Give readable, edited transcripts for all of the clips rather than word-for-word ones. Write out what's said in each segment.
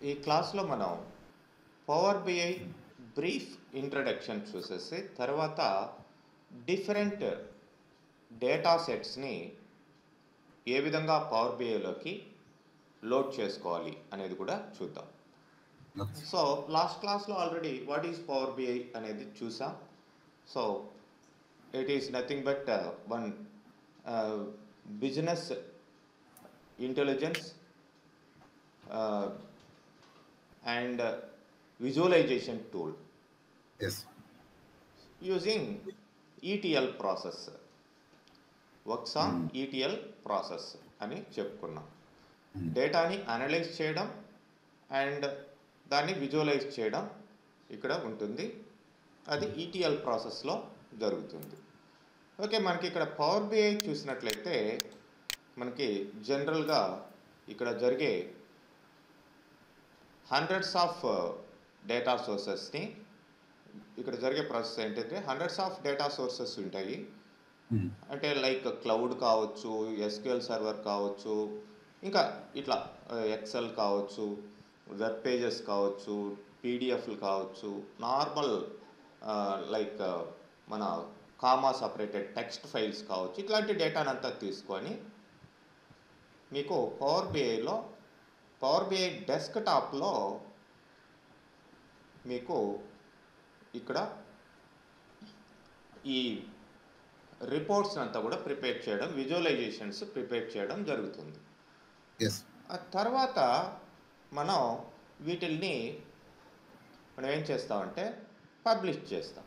ఈ క్లాస్లో మనం పవర్ బిఐ బ్రీఫ్ ఇంట్రడక్షన్ చూసేసి తర్వాత డిఫరెంట్ డేటా సెట్స్ని ఏ విధంగా పవర్ బిఐలోకి లోడ్ చేసుకోవాలి అనేది కూడా చూద్దాం. సో లాస్ట్ క్లాస్లో already what is power BI అనేది చూసాం. So it is nothing but one business intelligence and visualization tool. Yes. Using ETL process. Works on ETL process అని చెప్పుకున్నాం. డేటాని అనలైజ్ చేయడం అండ్ దాన్ని విజువలైజ్ చేయడం ఇక్కడ ఉంటుంది. అది ETL ప్రాసెస్లో జరుగుతుంది. ఓకే, మనకి ఇక్కడ పవర్ బిఐ చూసినట్లయితే మనకి జనరల్గా ఇక్కడ జరిగే హండ్రెడ్స్ ఆఫ్ డేటా సోర్సెస్ని ఇక్కడ జరిగే ప్రాసెస్ ఏంటంటే హండ్రెడ్స్ ఆఫ్ డేటా సోర్సెస్ ఉంటాయి. అంటే లైక్ క్లౌడ్ కావచ్చు, ఎస్క్యూఎల్ సర్వర్ కావచ్చు, ఇంకా ఇట్లా ఎక్సెల్ కావచ్చు, వెబ్ పేజెస్ కావచ్చు, పీడిఎఫ్లు కావచ్చు, నార్మల్ లైక్ మన కామా సపరేటెడ్ టెక్స్ట్ ఫైల్స్ కావచ్చు. ఇట్లాంటి డేటానంతా తీసుకొని మీకు పవర్ బిఐ డెస్క్టాప్లో మీకు ఇక్కడ ఈ రిపోర్ట్స్ అంతా కూడా ప్రిపేర్ చేయడం, విజువలైజేషన్స్ ప్రిపేర్ చేయడం జరుగుతుంది. ఆ తర్వాత మనం వీటిల్ని మనం ఏం చేస్తామంటే పబ్లిష్ చేస్తాం.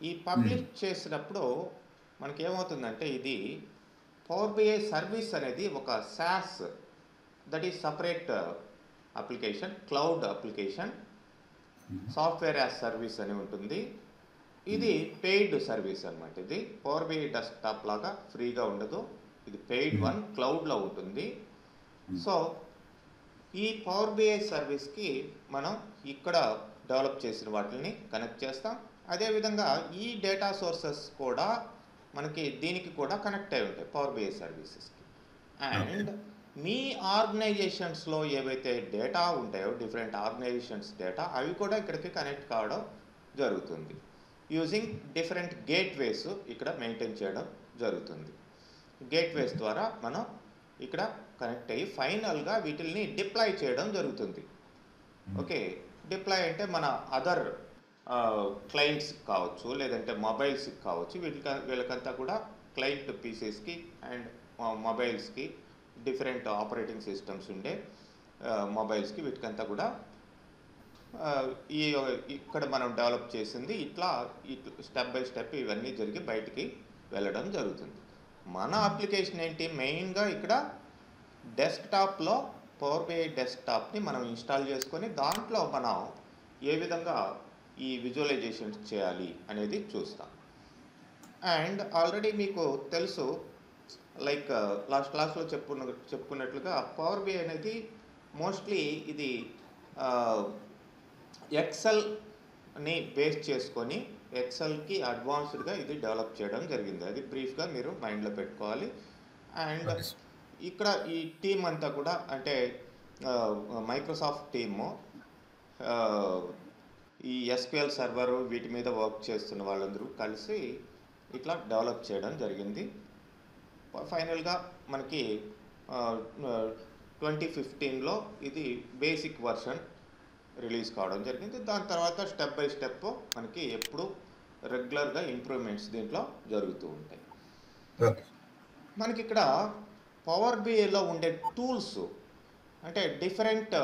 ఈ పబ్లిష్ చేసినప్పుడు మనకేమవుతుందంటే ఇది పవర్ బిఐ సర్వీస్ అనేది ఒక sauce, that is separate application, cloud application, software as service అని ఉంటుంది. ఇది పెయిడ్ సర్వీస్ అనమాట. ఇది పవర్ బిఐ డెస్క్టాప్ లాగా ఫ్రీగా ఉండదు, ఇది పెయిడ్ వన్, క్లౌడ్లో ఉంటుంది. సో ఈ పవర్ బిఐ సర్వీస్కి మనం ఇక్కడ డెవలప్ చేసిన వాటిని కనెక్ట్ చేస్తాం. అదేవిధంగా ఈ డేటా సోర్సెస్ కూడా మనకి దీనికి కూడా కనెక్ట్ అయి ఉంటాయి పవర్ బిఐ సర్వీసెస్కి. అండ్ మీ ఆర్గనైజేషన్స్లో ఏవైతే డేటా ఉంటాయో డిఫరెంట్ ఆర్గనైజేషన్స్ డేటా, అవి కూడా ఇక్కడికి కనెక్ట్ కావడం జరుగుతుంది. యూజింగ్ డిఫరెంట్ గేట్వేస్ ఇక్కడ మెయింటైన్ చేయడం జరుగుతుంది. గేట్వేస్ ద్వారా మనం ఇక్కడ కనెక్ట్ అయ్యి ఫైనల్గా వీటిల్ని డిప్లాయ్ చేయడం జరుగుతుంది. ఓకే, డిప్లాయ్ అంటే మన అదర్ క్లయింట్స్ కావచ్చు, లేదంటే మొబైల్స్కి కావచ్చు, వీళ్ళకంతా కూడా క్లయింట్ పీసెస్కి అండ్ మొబైల్స్కి, డిఫరెంట్ ఆపరేటింగ్ సిస్టమ్స్ ఉండే మొబైల్స్కి, వీటికంతా కూడా ఈ ఇక్కడ మనం డెవలప్ చేసింది ఇట్లా స్టెప్ బై స్టెప్ ఇవన్నీ జరిగి బయటికి వెళ్ళడం జరుగుతుంది. మన అప్లికేషన్ ఏంటి, మెయిన్గా ఇక్కడ డెస్క్టాప్లో పవర్ బిఐ డెస్క్టాప్ని మనం ఇన్స్టాల్ చేసుకొని దాంట్లో మనం ఏ విధంగా ఈ విజువలైజేషన్స్ చేయాలి అనేది చూస్తాం. అండ్ ఆల్రెడీ మీకు తెలుసు, లైక్ లాస్ట్ క్లాస్లో చెప్పుకున్నట్లుగా పవర్ బిఐ అనేది మోస్ట్లీ ఇది ఎక్సెల్ని బేస్ చేసుకొని ఎక్సెల్కి అడ్వాన్స్డ్గా ఇది డెవలప్ చేయడం జరిగింది. అది బ్రీఫ్గా మీరు మైండ్లో పెట్టుకోవాలి. అండ్ ఇక్కడ ఈ టీం అంతా కూడా అంటే మైక్రోసాఫ్ట్ టీము, ఈ ఎస్క్యూఎల్ సర్వర్ వీటి మీద వర్క్ చేస్తున్న వాళ్ళందరూ కలిసి ఇట్లా డెవలప్ చేయడం జరిగింది. ఫైనల్గా మనకి 2015లో ఇది బేసిక్ వర్షన్ రిలీజ్ కావడం జరిగింది. దాని తర్వాత స్టెప్ బై స్టెప్ మనకి ఎప్పుడు రెగ్యులర్గా ఇంప్రూవ్మెంట్స్ దీంట్లో జరుగుతూ ఉంటాయి. మనకి ఇక్కడ పవర్ బిఐలో ఉండే టూల్స్ అంటే డిఫరెంట్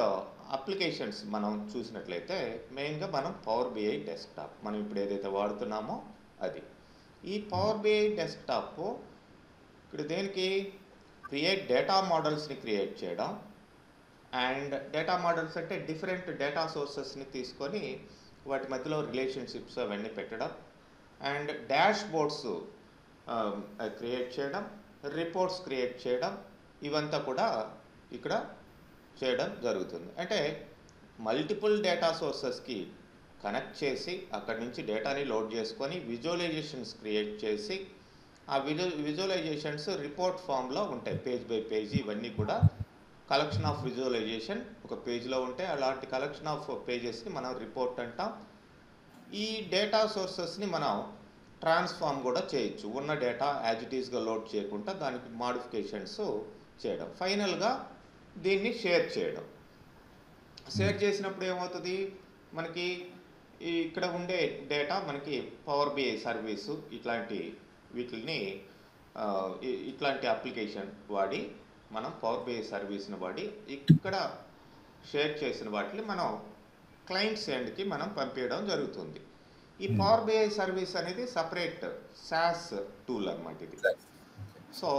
అప్లికేషన్స్ మనం చూసినట్లయితే మెయిన్గా మనం పవర్ బిఐ డెస్క్టాప్ మనం ఇప్పుడు ఏదైతే వాడుతున్నామో అది. ఈ పవర్ బిఐ డెస్క్టాప్ ఇక్కడ దేనికి డేటా మోడల్స్ని క్రియేట్ చేయడం, అండ్ డేటా మోడల్స్ అంటే డిఫరెంట్ డేటా సోర్సెస్ని తీసుకొని వాటి మధ్యలో రిలేషన్షిప్స్ అవన్నీ పెట్టడం, అండ్ డాష్ బోర్డ్స్ క్రియేట్ చేయడం, రిపోర్ట్స్ క్రియేట్ చేయడం, ఇవంతా కూడా ఇక్కడ చేయడం జరుగుతుంది. అంటే మల్టిపుల్ డేటా సోర్సెస్కి కనెక్ట్ చేసి అక్కడి నుంచి డేటాని లోడ్ చేసుకొని విజువలైజేషన్స్ క్రియేట్ చేసి ఆ విజువలైజేషన్స్ రిపోర్ట్ ఫామ్లో ఉంటాయి, పేజ్ బై పేజ్ ఇవన్నీ కూడా కలెక్షన్ ఆఫ్ విజువలైజేషన్ ఒక పేజ్లో ఉంటే అలాంటి కలెక్షన్ ఆఫ్ పేజెస్ని మనం రిపోర్ట్ అంటాం. ఈ డేటా సోర్సెస్ని మనం ట్రాన్స్ఫార్మ్ కూడా చేయొచ్చు. ఉన్న డేటా యాజ్ ఇట్ ఈస్గా లోడ్ చేయకుండా దానికి మాడిఫికేషన్స్ చేయడం, ఫైనల్గా దీన్ని షేర్ చేయడం. షేర్ చేసినప్పుడు ఏమవుతుంది, మనకి ఇక్కడ ఉండే డేటా మనకి పవర్ బిఐ సర్వీసు ఇట్లాంటి అప్లికేషన్ వాడి మనం పవర్ బిఐ సర్వీస్ని వాడి ఇక్కడ షేర్ చేసిన వాటిని మనం క్లయింట్స్ ఎండ్కి మనం పంపించడం జరుగుతుంది. ఈ పవర్ బిఐ సర్వీస్ అనేది సపరేట్ సాస్ టూల్ అన్నమాట ఇది. సో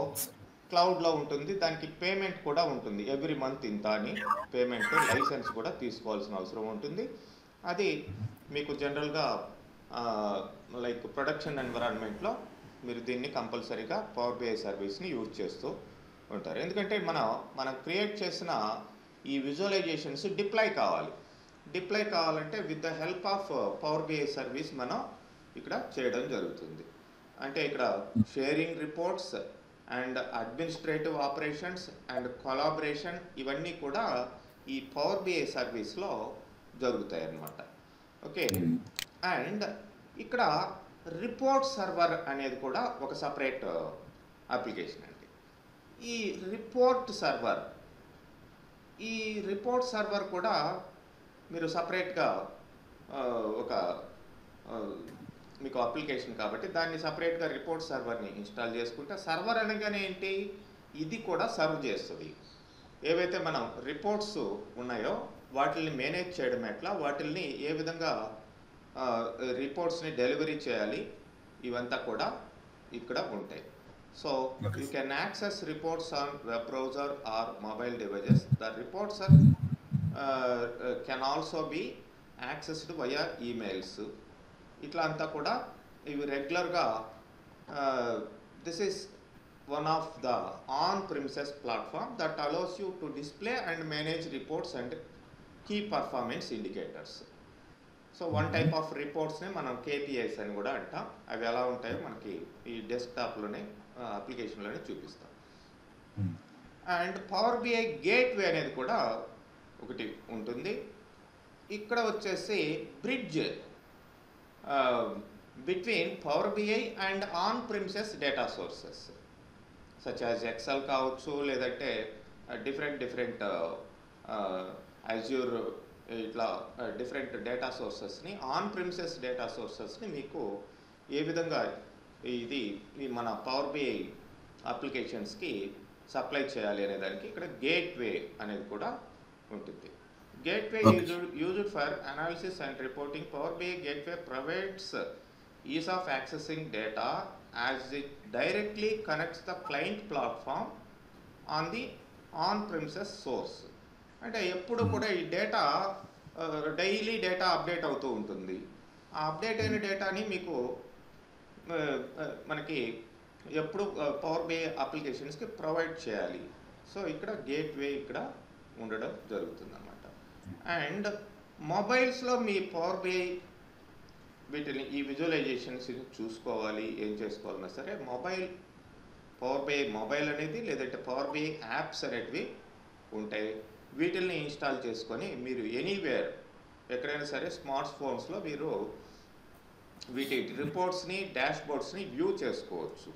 క్లౌడ్లో ఉంటుంది, దానికి పేమెంట్ కూడా ఉంటుంది. ఎవ్రీ మంత్ ఇంత అని పేమెంట్, లైసెన్స్ కూడా తీసుకోవాల్సిన అవసరం ఉంటుంది. అది మీకు జనరల్గా లైక్ ప్రొడక్షన్ ఎన్విరాన్మెంట్లో మీరు దీన్ని కంపల్సరీగా పవర్ బిఐ సర్వీస్ని యూజ్ చేస్తూ ఉంటారు. ఎందుకంటే మనం క్రియేట్ చేసిన ఈ విజువలైజేషన్స్ డిప్లాయ్ కావాలంటే with the help of power BI service మనం ఇక్కడ చేయడం జరుగుతుంది. అంటే ఇక్కడ sharing reports and administrative operations and collaboration ఇవన్నీ కూడా ఈ పవర్ బిఐ సర్వీస్లో జరుగుతాయి అన్నమాట. ఓకే, అండ్ ఇక్కడ రిపోర్ట్ సర్వర్ అనేది కూడా ఒక సపరేట్ అప్లికేషన్ అండి. ఈ రిపోర్ట్ సర్వర్ కూడా మీరు సపరేట్గా మీకు అప్లికేషన్ కాబట్టి దాన్ని సపరేట్గా రిపోర్ట్ సర్వర్ని ఇన్స్టాల్ చేసుకుంటే, సర్వర్ అనగానే ఏంటి, ఇది కూడా సర్వ్ చేస్తుంది. ఏవైతే మనం రిపోర్ట్స్ ఉన్నాయో వాటిని మేనేజ్ చేయడం ఎట్లా, వాటిని ఏ విధంగా రిపోర్ట్స్ని డెలివరీ చేయాలి, ఇవంతా కూడా ఇక్కడ ఉంటాయి. So you can access reports on web browser or mobile devices. The reports can also be accessed via emails. ఇట్లా అంతా కూడా ఇవి రెగ్యులర్గా this is one of the on-premises platform that allows you to display and manage reports and key performance indicators. So one type of reports ని మనం KPIs అని కూడా అంటాం. అవి ఎలా ఉంటాయో మనకి ఈ డెస్క్టాప్లోనే అప్లికేషన్లోనే చూపిస్తాం. అండ్ పవర్ బిఐ గేట్వే అనేది కూడా ఒకటి ఉంటుంది. ఇక్కడ వచ్చేసి bridge between power BI and on-premises data sources such as Excel కావచ్చు, లేదంటే డిఫరెంట్ అజ్యూర్, ఇట్లా డిఫరెంట్ డేటా సోర్సెస్ని, ఆన్ ప్రిమిసెస్ డేటా సోర్సెస్ని మీకు ఏ విధంగా మన పవర్ బిఐ అప్లికేషన్స్కి సప్లై చేయాలి అనే దానికి ఇక్కడ గేట్వే అనేది కూడా ఉంటుంది. Gateway used for analysis and reporting. Power BI gateway provides ease of accessing data as it directly connects the client platform on the on-premises source. అంటే ఎప్పుడు కూడా ఈ డేటా డైలీ డేటా అప్డేట్ అవుతూ ఉంటుంది. ఆ అప్డేట్ అయిన డేటాని మీకు మనకి ఎప్పుడు పవర్ బిఐ అప్లికేషన్స్కి ప్రొవైడ్ చేయాలి. సో ఇక్కడ గేట్వే ఇక్కడ ఉండడం జరుగుతుంది అన్నమాట. అండ్ మొబైల్స్లో మీ పవర్ బిఐ వీటిని ఈ విజువలైజేషన్స్ చూసుకోవాలి, ఏం చేసుకోవాలన్నా సరే పవర్ బిఐ మొబైల్ అనేది లేదంటే పవర్ బిఐ యాప్స్ అనేటివి ఉంటాయి. వీటిని ఇన్స్టాల్ చేసుకొని మీరు ఎనీవేర్ ఎక్కడైనా సరే స్మార్ట్ ఫోన్స్లో మీరు వీటి రిపోర్ట్స్ని, డాష్ బోర్డ్స్ని వ్యూ చేసుకోవచ్చు.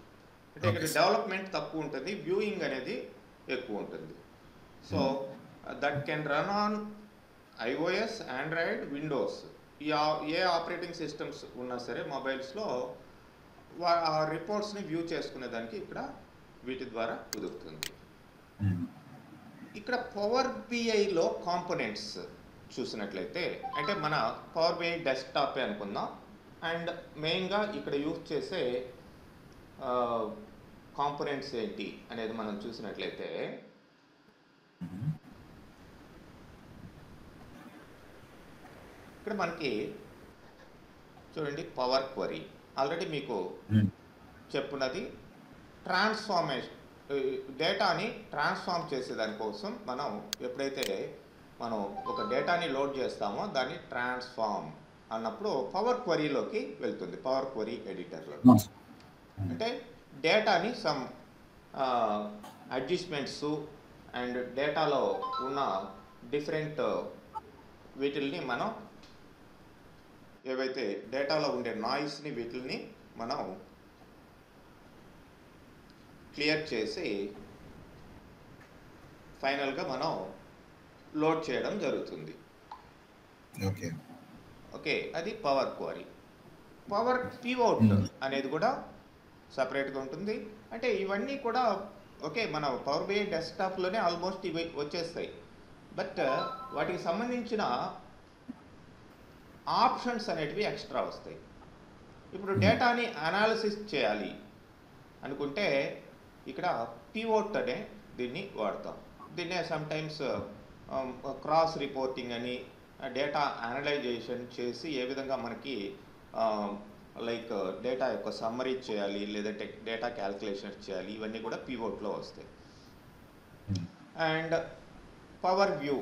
అంటే ఇక్కడ డెవలప్మెంట్ తక్కువ ఉంటుంది, వ్యూయింగ్ అనేది ఎక్కువ ఉంటుంది. So that can run on iOS, Android, Windows. A operating systems ఉన్నా సరే మొబైల్స్లో ఆ రిపోర్ట్స్ని వ్యూ చేసుకునే దానికి ఇక్కడ వీటి ద్వారా కుదురుతుంది. ఇక్కడ పవర్ బిఐలో కాంపోనెంట్స్ చూసినట్లయితే, అంటే మన పవర్ బిఐ డెస్క్టాపే అనుకుందాం. అండ్ మెయిన్గా ఇక్కడ యూజ్ చేసే కాంపోనెంట్స్ ఏంటి అనేది మనం చూసినట్లయితే, ఇక్కడ మనకి చూడండి పవర్ క్వరీ ఆల్రెడీ మీకు చెప్పున్నది. ట్రాన్స్ఫార్మేషన్ డేటాని ట్రాన్స్ఫార్మ్ చేసేదానికోసం మనం ఎప్పుడైతే మనం ఒక డేటాని లోడ్ చేస్తామో దాన్ని ట్రాన్స్ఫార్మ్ అన్నప్పుడు పవర్ క్వరీలోకి వెళ్తుంది, పవర్ క్వరీ ఎడిటర్లో. అంటే డేటాని సమ్ అడ్జస్ట్మెంట్స్ అండ్ డేటాలో ఉన్న డిఫరెంట్ వీటిల్ని మనం ఏవైతే డేటాలో ఉండే నాయిస్ని వీటిల్ని మనం క్లియర్ చేసి ఫైనల్గా మనం లోడ్ చేయడం జరుగుతుంది. ఓకే, అది పవర్ క్వరీ. పవర్ పివోట్ అనేది కూడా సపరేట్గా ఉంటుంది. అంటే ఇవన్నీ కూడా ఓకే, మన పవర్ బిఐ డెస్క్టాప్లోనే ఆల్మోస్ట్ ఇవి వచ్చేస్తాయి. బట్ వాటికి సంబంధించిన ఆప్షన్స్ అనేటివి ఎక్స్ట్రా వస్తాయి. ఇప్పుడు డేటాని అనాలిసిస్ చేయాలి అనుకుంటే ఇక్కడ పివోట్ అనే దీన్ని వాడతాం. దీన్నే సమ్టైమ్స్ క్రాస్ రిపోర్టింగ్ అని, డేటా అనలైజేషన్ చేసి ఏ విధంగా మనకి లైక్ డేటా యొక్క సమ్మరీ చేయాలి, లేదంటే డేటా క్యాల్కులేషన్స్ చేయాలి, ఇవన్నీ కూడా పివోట్లో వస్తాయి. And power view,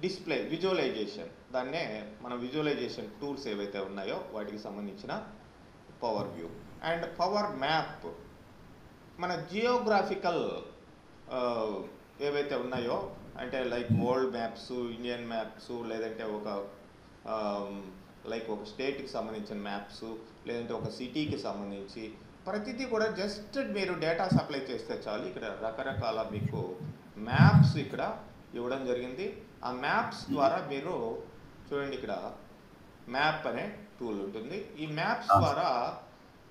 display, visualization, దాన్నే మన విజువలైజేషన్ టూల్స్ ఏవైతే ఉన్నాయో వాటికి సంబంధించిన power view. And power map, మన జియోగ్రాఫికల్ ఏవైతే ఉన్నాయో అంటే like world maps, Indian maps, లేదంటే ఒక లైక్ ఒక స్టేట్కి సంబంధించిన మ్యాప్స్, లేదంటే ఒక సిటీకి సంబంధించి ప్రతిదీ కూడా జస్ట్ మీరు డేటా సప్లై చేస్తే చాలు. ఇక్కడ రకరకాల మీకు మ్యాప్స్ ఇక్కడ ఇవ్వడం జరిగింది. ఆ మ్యాప్స్ ద్వారా మీరు చూడండి, ఇక్కడ మ్యాప్ అనే టూల్ ఉంటుంది. ఈ మ్యాప్స్ ద్వారా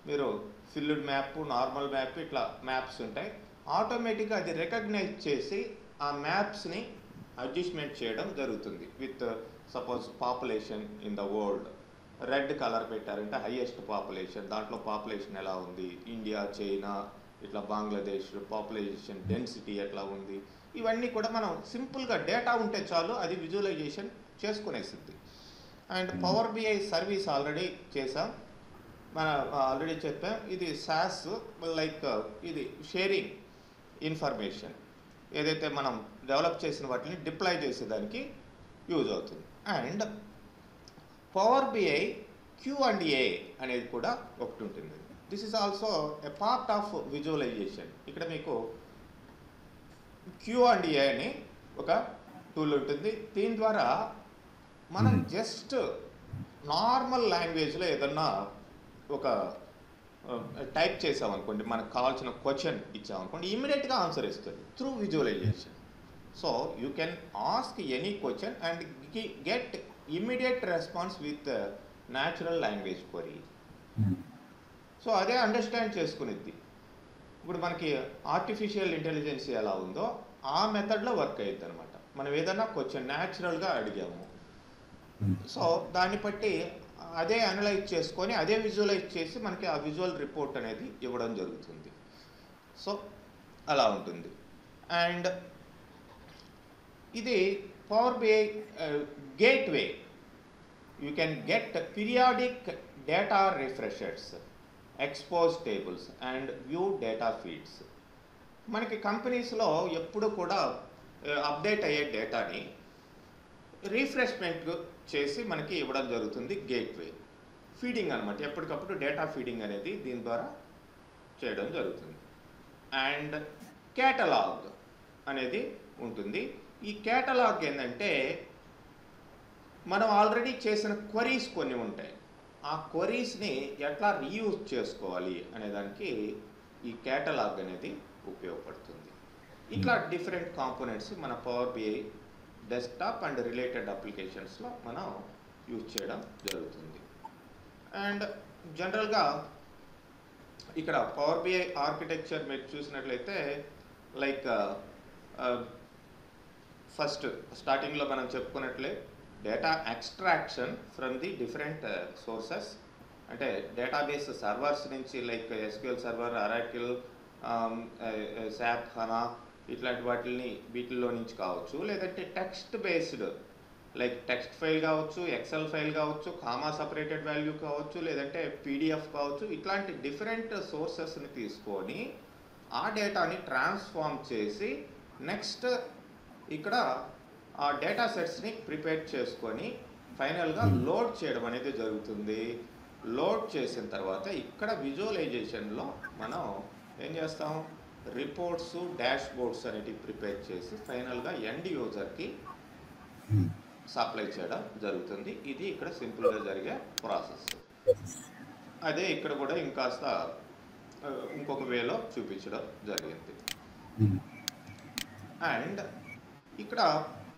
మీరు ఫిల్డ్ మ్యాప్, నార్మల్ మ్యాప్, ఇట్లా మ్యాప్స్ ఉంటాయి. ఆటోమేటిక్గా అది రికగ్నైజ్ చేసి ఆ మ్యాప్స్ని అడ్జస్ట్మెంట్ చేయడం జరుగుతుంది. With suppose population in the world, red colour పెట్టారంటే హైయెస్ట్ పాపులేషన్, దాంట్లో పాపులేషన్ ఎలా ఉంది, ఇండియా, చైనా, ఇట్లా బంగ్లాదేశ్ పాపులేషన్ డెన్సిటీ ఎట్లా ఉంది, ఇవన్నీ కూడా మనం సింపుల్గా డేటా ఉంటే చాలు అది విజువలైజేషన్ చేసుకునేసింది. And power BI service already చేసాం, మన ఆల్రెడీ చెప్పాం. ఇది సాస్, లైక్ ఇది షేరింగ్ ఇన్ఫర్మేషన్, ఏదైతే మనం డెవలప్ చేసిన వాటిని డిప్లాయ్ చేసేదానికి యూజ్ అవుతుంది. అండ్ పవర్ బిఐ Q&A అనేది కూడా ఒకటి ఉంటుంది. This is also a part of visualization. ఇక్కడ మీకు Q&A అని ఒక టూల్ ఉంటుంది. దీని ద్వారా మనం జస్ట్ నార్మల్ లాంగ్వేజ్లో ఏదన్నా ఒక టైప్ చేసామనుకోండి, మనకు కావాల్సిన క్వశ్చన్ ఇచ్చామనుకోండి, ఇమీడియట్గా ఆన్సర్ ఇస్తుంది through visualization. So you can ask any question and get immediate response with natural language query. So అదే అండర్స్టాండ్ చేసుకునేది. ఇప్పుడు మనకి ఆర్టిఫిషియల్ ఇంటెలిజెన్స్ ఎలా ఉందో ఆ మెథడ్లో వర్క్ అయ్యిద్ది అనమాట. మనం ఏదన్నా క్వశ్చన్ న్యాచురల్గా అడిగాము, సో దాన్ని బట్టి అదే అనలైజ్ చేసుకొని అదే విజువలైజ్ చేసి మనకి ఆ విజువల్ రిపోర్ట్ అనేది ఇవ్వడం జరుగుతుంది. సో అలా ఉంటుంది. అండ్ ఇది power BI gateway. You can get periodic data refreshers, expose tables and view data feeds. మనకి కంపెనీస్లో ఎప్పుడు కూడా అప్డేట్ అయ్యే డేటాని రీఫ్రెష్మెంట్ చేసి మనకి ఇవ్వడం జరుగుతుంది. గేట్వే ఫీడింగ్ అనమాట, ఎప్పటికప్పుడు డేటా ఫీడింగ్ అనేది దీని ద్వారా చేయడం జరుగుతుంది. అండ్ కేటలాగ్ అనేది ఉంటుంది. ఈ కేటలాగ్ ఏంటంటే మనం ఆల్రెడీ చేసిన క్వరీస్ కొన్ని ఉంటాయి, ఆ క్వరీస్ని ఎట్లా రీయూజ్ చేసుకోవాలి అనేదానికి ఈ కేటలాగ్ అనేది ఉపయోగపడుతుంది. ఇట్లా డిఫరెంట్ కాంపోనెంట్స్ మన power BI desktop and related అప్లికేషన్స్లో మనం యూజ్ చేయడం జరుగుతుంది. అండ్ జనరల్గా ఇక్కడ పవర్ బిఐ ఆర్కిటెక్చర్ మీరు చూసినట్లయితే లైక్ ఫస్ట్ స్టార్టింగ్లో మనం చెప్పుకున్నట్లే data extraction from the different sources, అంటే డేటాబేస్ సర్వర్స్ నుంచి like SQL server, Oracle, SAP HANA ఇట్లాంటి వీటిల్లో నుంచి కావచ్చు, లేదంటే text based like text file కావచ్చు, ఎక్సెల్ ఫైల్ కావచ్చు, కామా సపరేటెడ్ వాల్యూ కావచ్చు, లేదంటే PDF కావచ్చు, ఇట్లాంటి డిఫరెంట్ సోర్సెస్ని తీసుకొని ఆ డేటాని ట్రాన్స్ఫార్మ్ చేసి నెక్స్ట్ ఇక్కడ ఆ డేటా సెట్స్ని ప్రిపేర్ చేసుకొని ఫైనల్గా లోడ్ చేయడం అనేది జరుగుతుంది. లోడ్ చేసిన తర్వాత ఇక్కడ విజువలైజేషన్లో మనం ఏం చేస్తాం, రిపోర్ట్స్, డాష్ బోర్డ్స్ అనేటివి ప్రిపేర్ చేసి ఫైనల్గా ఎండ్ యూజర్కి సప్లై చేయడం జరుగుతుంది. ఇది ఇక్కడ సింపుల్గా జరిగే ప్రాసెస్. అదే ఇక్కడ కూడా ఇంకాస్త ఇంకొక వేలో చూపించడం జరిగింది. అండ్ ఇక్కడ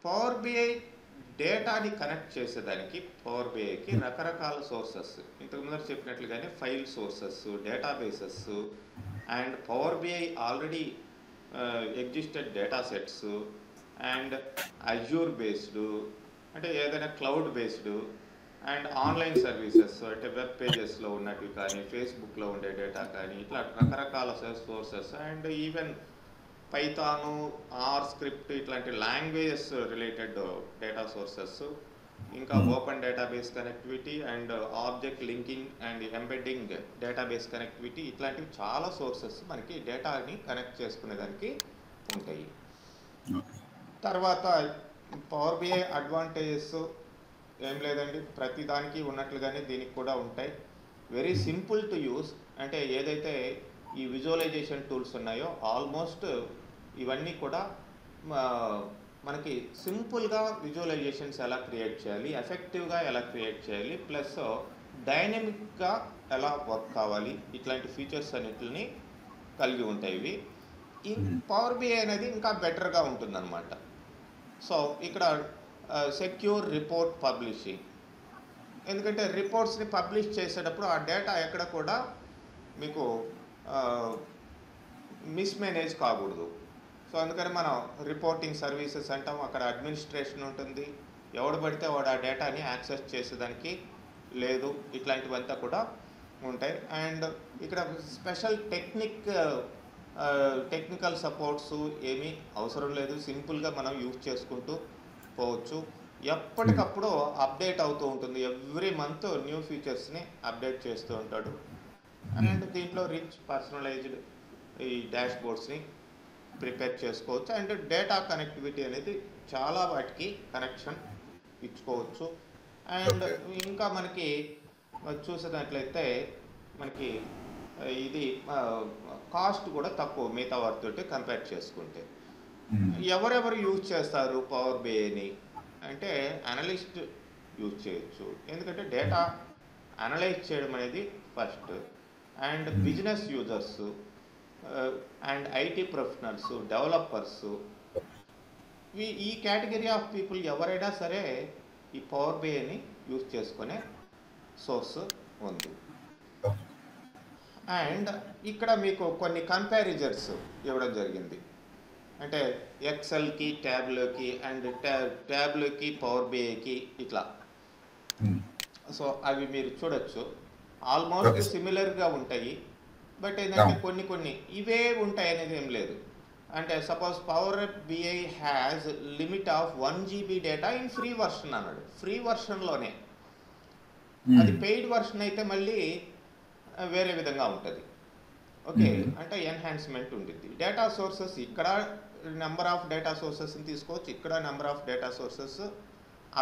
పవర్ బిఐ డేటాని కనెక్ట్ చేసేదానికి పవర్ బిఐకి రకరకాల సోర్సెస్, ఇంతకు ముందర చెప్పినట్లుగానే file sources, databases and power BI already existed data sets and Azure based, అంటే ఏదైనా cloud based and online services, అంటే వెబ్ పేజెస్లో ఉన్నట్టు కానీ ఫేస్బుక్లో ఉండే డేటా కానీ ఇట్లా రకరకాల sources and even Python, R script ఇట్లాంటి లాంగ్వేజెస్ రిలేటెడ్ డేటా సోర్సెస్, ఇంకా open database connectivity and object linking and embedding database connectivity, ఇట్లాంటివి చాలా సోర్సెస్ మనకి డేటాని కనెక్ట్ చేసుకునేదానికి ఉంటాయి. తర్వాత పవర్ బిఐ అడ్వాంటేజెస్ ఏం లేదండి, ప్రతి దానికి ఉన్నట్లుగానే దీనికి కూడా ఉంటాయి. వెరీ సింపుల్ టు యూస్, అంటే ఏదైతే ఈ విజువలైజేషన్ టూల్స్ ఉన్నాయో ఆల్మోస్ట్ ఇవన్నీ కూడా మనకి సింపుల్గా విజువలైజేషన్స్ ఎలా క్రియేట్ చేయాలి, ఎఫెక్టివ్గా ఎలా క్రియేట్ చేయాలి, ప్లస్ డైనమిక్గా ఎలా వర్క్ కావాలి, ఇట్లాంటి ఫీచర్స్ అన్నిటిని కలిగి ఉంటాయి ఇవి. ఈ పవర్ బిఐ అనేది ఇంకా బెటర్గా ఉంటుందన్నమాట. సో ఇక్కడ సెక్యూర్ రిపోర్ట్ పబ్లిషింగ్, ఎందుకంటే రిపోర్ట్స్ని పబ్లిష్ చేసేటప్పుడు ఆ డేటా ఎక్కడ కూడా మీకు మిస్మేనేజ్ కాకూడదు. సో అందుకని మనం రిపోర్టింగ్ సర్వీసెస్ అంటాం, అక్కడ అడ్మినిస్ట్రేషన్ ఉంటుంది, ఎవడు పడితే వాడు ఆ డేటాని యాక్సెస్ చేసేదానికి లేదు, ఇట్లాంటివంతా కూడా ఉంటాయి. అండ్ ఇక్కడ స్పెషల్ టెక్నికల్ సపోర్ట్స్ ఏమీ అవసరం లేదు, సింపుల్గా మనం యూజ్ చేసుకుంటూ పోవచ్చు. ఎప్పటికప్పుడు అప్డేట్ అవుతూ ఉంటుంది, ఎవ్రీ మంత్ న్యూ ఫీచర్స్ని అప్డేట్ చేస్తూ ఉంటాడు. అండ్ దీంట్లో రిచ్ పర్సనలైజ్డ్ ఈ డాష్ బోర్డ్స్ని ప్రిపేర్ చేసుకోవచ్చు. అండ్ డేటా కనెక్టివిటీ అనేది చాలా వాటికి కనెక్షన్ ఇచ్చుకోవచ్చు. అండ్ ఇంకా మనకి చూసేదాంట్లయితే మనకి ఇది కాస్ట్ కూడా తక్కువ మిగతా వాటితో కంపేర్ చేసుకుంటే. ఎవరెవరు యూజ్ చేస్తారు పవర్ బిఐని అంటే అనలిస్ట్ యూజ్ చేయొచ్చు, ఎందుకంటే డేటా అనలైజ్ చేయడం అనేది first. And business users and IT professionals, developers, ఈ కేటగిరీ ఆఫ్ పీపుల్ ఎవరైనా సరే ఈ పవర్ బిఐని యూజ్ చేసుకునే సోర్స్ ఉంది. అండ్ ఇక్కడ మీకు కొన్ని కంపారిజన్స్ ఇవ్వడం జరిగింది, అంటే ఎక్సెల్కి, ట్యాబ్లోకి అండ్ ట్యాబ్లోకి పవర్ బిఐకి ఇట్లా. సో అవి మీరు చూడొచ్చు, ఆల్మోస్ట్ సిమిలర్గా ఉంటాయి. బట్ ఏంటంటే కొన్ని ఇవే ఉంటాయి అనేది ఏం లేదు. అంటే suppose power BI has limit of 1 GB data in free version అన్నాడు, ఫ్రీ వర్షన్లోనే. అది పెయిడ్ వర్షన్ అయితే మళ్ళీ వేరే విధంగా ఉంటుంది. ఓకే, అంటే ఎన్హాన్స్మెంట్ ఉంటుంది. డేటా సోర్సెస్ ఇక్కడ నెంబర్ ఆఫ్ డేటా సోర్సెస్ని తీసుకోవచ్చు, ఇక్కడ number of data sources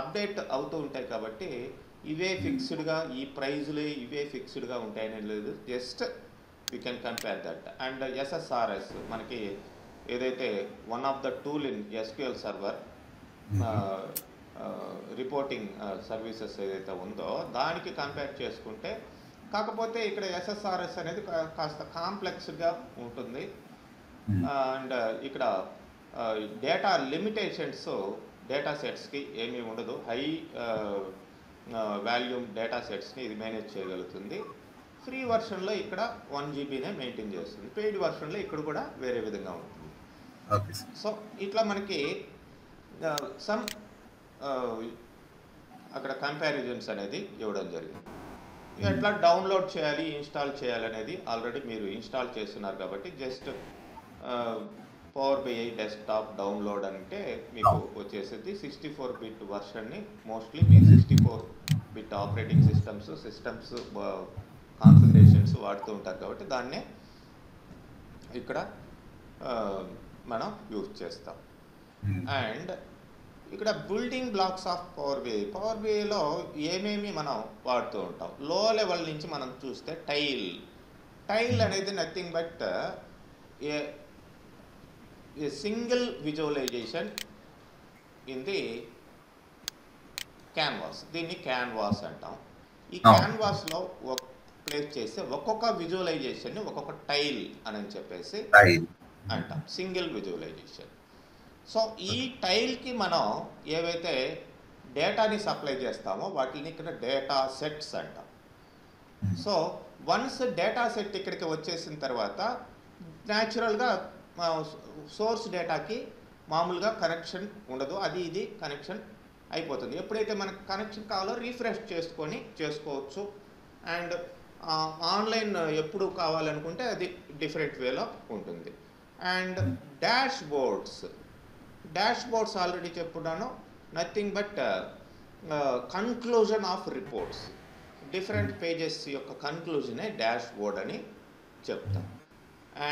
update అవుతూ ఉంటాయి. కాబట్టి ఇవే ఫిక్స్డ్గా, ఈ ప్రైజులే ఇవే ఫిక్స్డ్గా ఉంటాయని లేదు, just you can compare that. And SSRS మనకి ఏదైతే one of the tool in SQL server reporting services ఏదైతే ఉందో దానికి కంపేర్ చేసుకుంటే, కాకపోతే ఇక్కడ SSRS అనేది కాస్త కాంప్లెక్స్గా ఉంటుంది. అండ్ ఇక్కడ డేటా లిమిటేషన్స్ డేటా సెట్స్కి ఏమీ ఉండదు, హై వాల్యూమ్ డేటా సెట్స్ని ఇది మేనేజ్ చేయగలుగుతుంది. ఫ్రీ వర్షన్లో ఇక్కడ 1 GBనే మెయింటైన్ చేస్తుంది, పెయిడ్ వర్షన్లో ఇక్కడ కూడా వేరే విధంగా ఉంటుంది. సో ఇట్లా మనకి సమ్ అక్కడ కంపారిజన్స్ అనేది ఇవ్వడం జరిగింది. ఎట్లా డౌన్లోడ్ చేయాలి, ఇన్స్టాల్ చేయాలనేది ఆల్రెడీ మీరు ఇన్స్టాల్ చేస్తున్నారు కాబట్టి just power BI desktop download అంటే మీకు వచ్చేసేది 64-bit వర్షన్ని. మోస్ట్లీ మీరు 64-bit ఆపరేటింగ్ సిస్టమ్స్ కాన్ఫిగరేషన్స్ వాడుతూ ఉంటారు కాబట్టి దాన్నే ఇక్కడ మనం యూజ్ చేస్తాం. అండ్ ఇక్కడ బిల్డింగ్ బ్లాక్స్ ఆఫ్ పవర్ బిఐలో ఏమేమి మనం వాడుతూ ఉంటాం. లో లెవెల్ నుంచి మనం చూస్తే టైల్ అనేది nothing but a single visualization in the canvas. దీన్ని క్యాన్వాస్ అంటాం. ఈ క్యాన్వాస్లో ప్లేస్ చేస్తే ఒక్కొక్క విజువలైజేషన్ని ఒక్కొక్క టైల్ అని చెప్పేసి అంటాం, సింగిల్ విజువలైజేషన్. సో ఈ టైల్కి మనం ఏవైతే డేటాని సప్లై చేస్తామో వాటిని ఇక్కడ డేటా సెట్స్ అంటాం. సో వన్స్ డేటా సెట్ ఇక్కడికి వచ్చేసిన తర్వాత న్యాచురల్గా సోర్స్ డేటాకి మామూలుగా కనెక్షన్ ఉండదు, అది ఇది కనెక్షన్ అయిపోతుంది. ఎప్పుడైతే మనకు కనెక్షన్ కావాలో రీఫ్రెష్ చేసుకోవచ్చు. అండ్ ఆన్లైన్ ఎప్పుడు కావాలనుకుంటే అది డిఫరెంట్ వేలో ఉంటుంది. అండ్ డాష్ బోర్డ్స్ ఆల్రెడీ చెప్పున్నాను, nothing but conclusion of reports. Different pages యొక్క కన్క్లూజనే డాష్ బోర్డ్ అని చెప్తాం.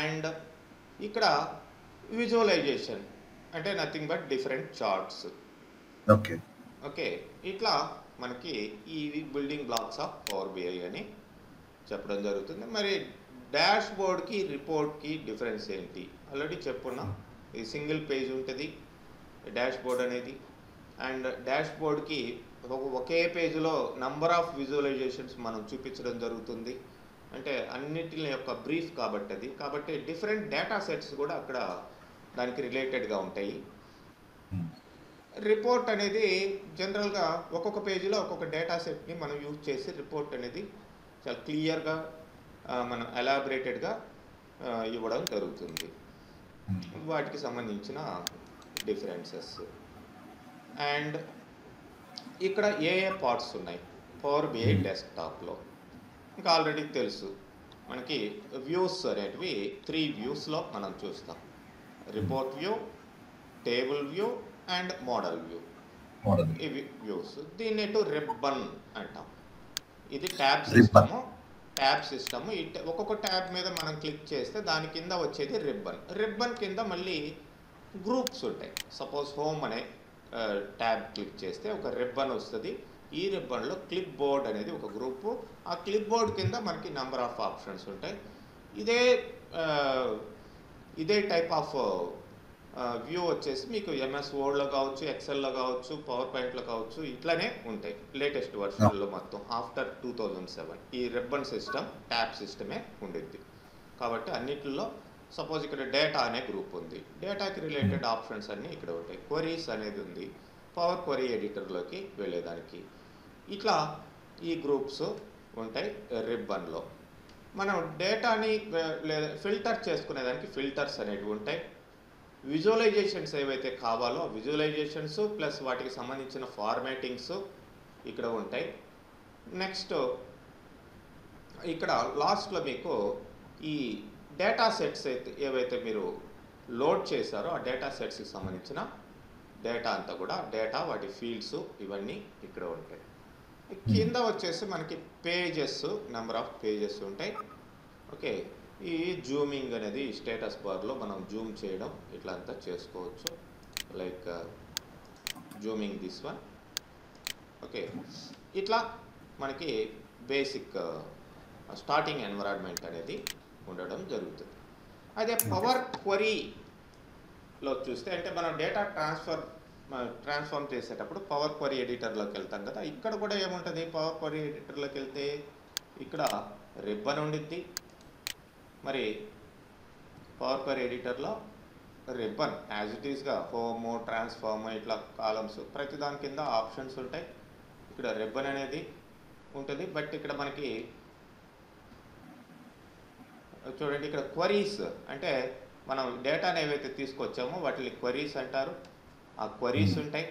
అండ్ ఇక్కడ విజువలైజేషన్ అంటే nothing but different charts. Okay, ఇట్లా మనకి ఈ building blocks of power BI అని చెప్పడం జరుగుతుంది. మరి డాష్ బోర్డ్కి రిపోర్ట్కి డిఫరెన్స్ ఏంటి ఆల్రెడీ చెప్పున్నాం. ఇది సింగిల్ పేజ్ ఉంటుంది డాష్ బోర్డ్ అనేది. అండ్ డాష్ బోర్డ్కి ఒకే పేజ్లో నంబర్ ఆఫ్ విజువలైజేషన్స్ మనం చూపించడం జరుగుతుంది. అంటే అన్నిటి యొక్క బ్రీఫ్ కాబట్టి డిఫరెంట్ డేటా సెట్స్ కూడా అక్కడ దానికి రిలేటెడ్గా ఉంటాయి. రిపోర్ట్ అనేది జనరల్గా ఒక్కొక్క పేజీలో ఒక్కొక్క డేటా సెట్ని మనం యూజ్ చేసి రిపోర్ట్ అనేది చాలా క్లియర్గా మనం ఎలాబరేటెడ్గా ఇవ్వడం జరుగుతుంది. వాటికి సంబంధించిన డిఫరెన్సెస్. అండ్ ఇక్కడ ఏ పార్ట్స్ ఉన్నాయి పవర్ బిఐ డెస్క్టాప్లో ఇంకా ఆల్రెడీ తెలుసు మనకి. వ్యూస్ అనేటివి 3 వ్యూస్లో మనం చూస్తాం. Report view, table view and model view. ఇవి వ్యూస్. దీన్ని రిబ్బన్ అంటాం. ఇది ట్యాబ్ సిస్టము. ఒక్కొక్క ట్యాబ్ మీద మనం క్లిక్ చేస్తే దాని కింద వచ్చేది రిబ్బన్ కింద మళ్ళీ గ్రూప్స్ ఉంటాయి. సపోజ్ హోమ్ అనే ట్యాబ్ క్లిక్ చేస్తే ఒక రిబ్బన్ వస్తుంది. ఈ రిబ్బన్లో క్లిప్ బోర్డ్ అనేది ఒక గ్రూపు. ఆ క్లిప్ బోర్డ్ కింద మనకి నెంబర్ ఆఫ్ ఆప్షన్స్ ఉంటాయి. ఇదే టైప్ ఆఫ్ వ్యూ వచ్చేసి మీకు ఎంఎస్ వర్డ్లో కావచ్చు, ఎక్సెల్లో కావచ్చు, పవర్ పాయింట్లో కావచ్చు, ఇట్లానే ఉంటాయి లేటెస్ట్ వర్షన్లో మొత్తం ఆఫ్టర్ 2007. ఈ రిబ్బన్ సిస్టమ్ ట్యాబ్ సిస్టమే ఉండిద్ది. కాబట్టి అన్నిటిలో సపోజ్ ఇక్కడ డేటా అనే గ్రూప్ ఉంది. డేటాకి రిలేటెడ్ ఆప్షన్స్ అన్నీ ఇక్కడ ఉంటాయి. క్వరీస్ అనేది ఉంది, పవర్ క్వరీ ఎడిటర్లోకి వెళ్ళేదానికి. ఇట్లా ఈ గ్రూప్స్ ఉంటాయి రిబ్బన్లో. మనం డేటాని లేదా ఫిల్టర్ చేసుకునేదానికి ఫిల్టర్స్ అనేవి ఉంటాయి. విజువలైజేషన్స్ ఏవైతే కావాలో విజువలైజేషన్స్ ప్లస్ వాటికి సంబంధించిన ఫార్మాటింగ్స్ ఇక్కడ ఉంటాయి. నెక్స్ట్ ఇక్కడ లాస్ట్లో మీకు ఈ డేటా సెట్స్ ఏవైతే మీరు లోడ్ చేశారో ఆ డేటా సెట్స్కి సంబంధించిన డేటా అంతా కూడా వాటి ఫీల్డ్స్ ఇవన్నీ ఇక్కడ ఉంటాయి. కింద వచ్చేసి మనకి పేజెస్, నెంబర్ ఆఫ్ పేజెస్ ఉంటాయి. ఓకే, ఈ జూమింగ్ అనేది స్టేటస్ బార్లో మనం జూమ్ చేయడం ఇట్లా అంతా చేసుకోవచ్చు. Like zooming this one. Okay, ఇట్లా మనకి బేసిక్ స్టార్టింగ్ ఎన్విరాన్మెంట్ అనేది ఉండడం జరుగుతుంది. అదే పవర్ క్వరీలో చూస్తే అంటే మనం డేటా ట్రాన్స్ఫార్మ్ చేసేటప్పుడు పవర్ క్వరీ ఎడిటర్లోకి వెళ్తాం కదా. ఇక్కడ కూడా ఏముంటుంది, పవర్ క్వరీ ఎడిటర్లోకి వెళ్తే ఇక్కడ రిబ్బన్ ఉండిద్ది. మరి పవర్ క్వరీ ఎడిటర్లో రిబ్బన్ యాజ్ ఇట్ ఈస్గా హోము, ట్రాన్స్ఫార్మ్ ఇట్లా కాలమ్స్ ప్రతి దాని కింద ఆప్షన్స్ ఉంటాయి. ఇక్కడ రిబ్బన్ అనేది ఉంటుంది. బట్ ఇక్కడ మనకి చూడండి, ఇక్కడ క్వరీస్ అంటే మనం డేటాను ఏవైతే తీసుకొచ్చామో వాటిని క్వరీస్ అంటారు. ఆ క్వరీస్ ఉంటాయి.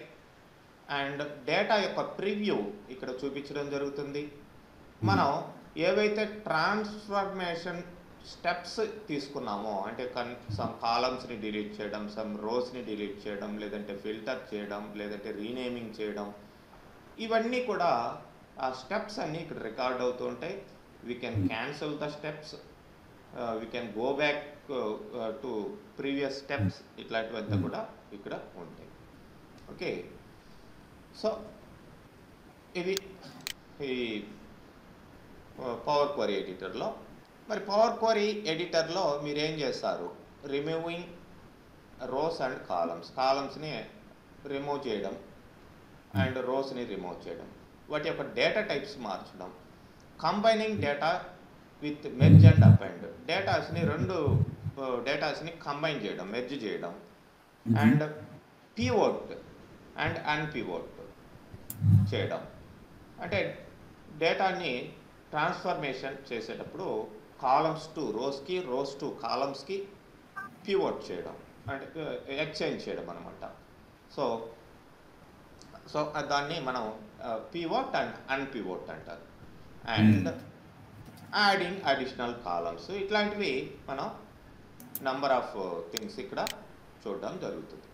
అండ్ డేటా యొక్క ప్రివ్యూ ఇక్కడ చూపించడం జరుగుతుంది. మనం ఏవైతే ట్రాన్స్ఫర్మేషన్ స్టెప్స్ తీసుకున్నామో అంటే సమ్ కాలమ్స్ని డిలీట్ చేయడం, సమ్ రోస్ని డిలీట్ చేయడం, లేదంటే ఫిల్టర్ చేయడం, లేదంటే రీనేమింగ్ చేయడం, ఇవన్నీ కూడా ఆ స్టెప్స్ అన్నీ ఇక్కడ రికార్డ్ అవుతూ ఉంటాయి. We can cancel the steps, we can go back to previous steps, ఇట్లాంటివంతా కూడా ఇక్కడ ఉంటాయి. ఓకే, సో ఇది ఈ పవర్ క్వరీ ఎడిటర్లో. మరి పవర్ క్వరీ ఎడిటర్లో మీరు ఏం చేస్తారు, రిమూవింగ్ రోస్ అండ్ కాలమ్స్ని రిమూవ్ చేయడం అండ్ రోస్ని రిమూవ్ చేయడం, వాటి యొక్క డేటా టైప్స్ మార్చడం, combining data with merge and append, రెండు డేటాస్ని కంబైన్ చేయడం, మెర్జ్ చేయడం, అండ్ పివోట్ అండ్ అన్పివోట్ చేయడం. అంటే డేటాని ట్రాన్స్ఫర్మేషన్ చేసేటప్పుడు కాలమ్స్ టు రోస్కి, రోస్ టు కాలమ్స్కి పివోట్ చేయడం, అంటే ఎక్స్చేంజ్ చేయడం అనమాట. సో దాన్ని మనం పివోట్ అండ్ అన్పివోట్ అంటారు. అండ్ యాడింగ్ అడిషనల్ కాలమ్స్, ఇట్లాంటివి మనం నంబర్ ఆఫ్ థింగ్స్ ఇక్కడ చూడడం జరుగుతుంది.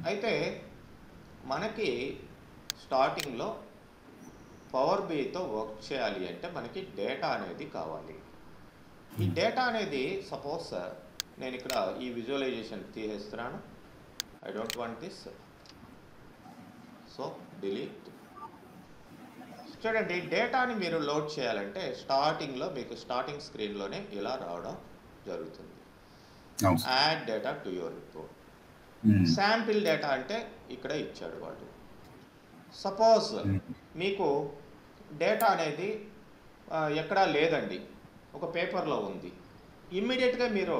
అయితే మనకి స్టార్టింగ్లో పవర్ బిఐతో వర్క్ చేయాలి అంటే మనకి డేటా అనేది కావాలి. ఈ డేటా అనేది సపోజ్ నేను ఇక్కడ ఈ విజువలైజేషన్ తీసేస్తున్నాను, I don't want this, so delete. చూడండి, డేటాని మీరు లోడ్ చేయాలంటే స్టార్టింగ్లో మీకు స్టార్టింగ్ స్క్రీన్లోనే ఇలా రావడం జరుగుతుంది. Add data to your report. Sample data అంటే ఇక్కడ ఇచ్చాడు వాడు. సపోజ్ మీకు డేటా అనేది ఎక్కడా లేదండి, ఒక పేపర్లో ఉంది. ఇమ్మీడియట్గా మీరు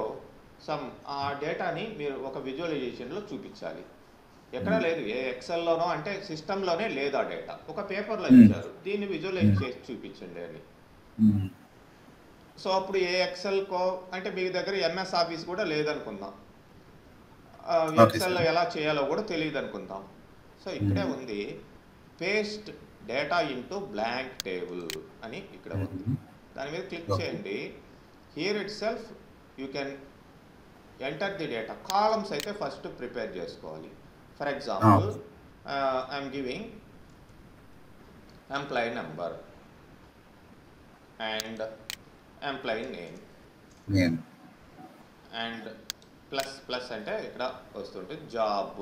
ఆ డేటాని మీరు ఒక విజువలైజేషన్లో చూపించాలి. ఎక్కడా లేదు, ఏ ఎక్సెల్లోనో అంటే సిస్టంలోనే లేదు ఆ డేటా, ఒక పేపర్లో ఇచ్చారు, దీన్ని విజువలైజ్ చేసి చూపించండి అని. సో అప్పుడు ఏ ఎక్సెల్కో అంటే మీ దగ్గర ఎంఎస్ ఆఫీస్ కూడా లేదనుకుందాం, ఎక్సెల్లో ఎలా చేయాలో కూడా తెలియదు అనుకుందాం. సో ఇక్కడే ఉంది, paste data into blank table అని ఇక్కడ ఉంది. దాని మీద క్లిక్ చేయండి. Here itself you can enter the data. Columns అయితే ఫస్ట్ ప్రిపేర్ చేసుకోవాలి. For example I'm giving employee number and employee name and plus అంటే ఇక్కడ వస్తుంటే job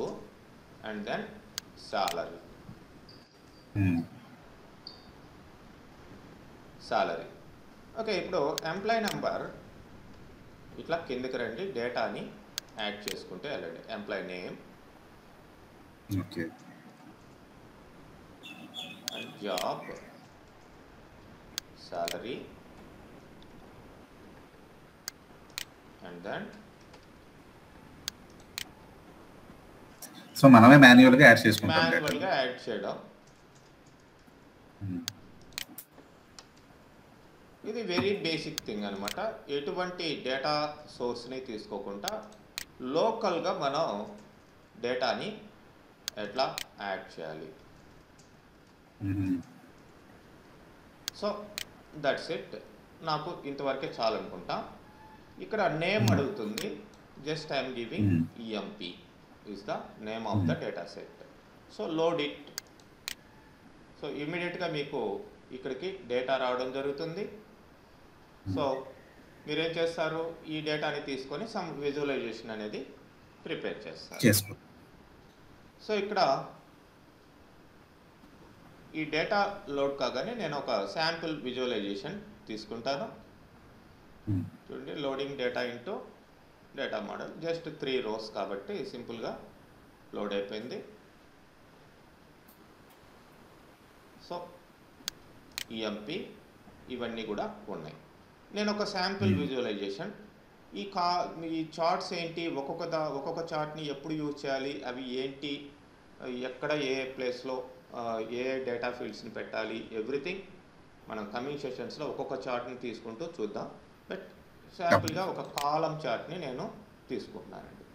and then salary. Okay, ఇప్పుడు ఎంప్లాయీ నెంబర్ ఇట్లా కిందకి రండి, డేటాని యాడ్ చేసుకుంటే వెళ్ళండి. Employee name and job, salary and then so మనమే మాన్యువల్గా యాడ్ చేసుకుంటాం. మాన్యువల్గా యాడ్ చేయడం. ఇది వెరీ బేసిక్ థింగ్ అనమాట. ఎటువంటి డేటా సోర్స్ని తీసుకోకుండా లోకల్గా మనం డేటాని ఎట్లా యాడ్ చేయాలి. So that's it. నాకు ఇంతవరకే చాలనుకుంటా. ఇక్కడ నేమ్ అడుగుతుంది, just I'm giving EMP is the name of the data set. So load it. So ఇమీడియట్గా మీకు ఇక్కడికి డేటా రావడం జరుగుతుంది. సో మీరేం చేస్తారు, ఈ డేటాని తీసుకొని సమ్ విజువలైజేషన్ అనేది ప్రిపేర్ చేస్తారు. సో ఇక్కడ ఈ డేటా లోడ్ కాగానే నేను ఒక శాంపుల్ విజువలైజేషన్ తీసుకుంటాను. చూడండి, loading data into data model, just 3 rows కాబట్టి సింపుల్గా లోడ్ అయిపోయింది. సో ఈఎంపి ఇవన్నీ కూడా ఉన్నాయి. నేను ఒక శాంపిల్ విజువలైజేషన్, ఈ చార్ట్స్ ఏంటి, ఒక్కొక్క చార్ట్ని ఎప్పుడు యూజ్ చేయాలి, అవి ఏంటి, ఎక్కడ ఏ ప్లేస్లో ఏ డేటా ఫీల్డ్స్ని పెట్టాలి, ఎవ్రీథింగ్ మనం కమింగ్ సెషన్స్లో ఒక్కొక్క చార్ట్ని తీసుకుంటూ చూద్దాం. బట్ శాంపుల్గా ఒక కాలం చార్ట్ని నేను తీసుకుంటున్నానండి.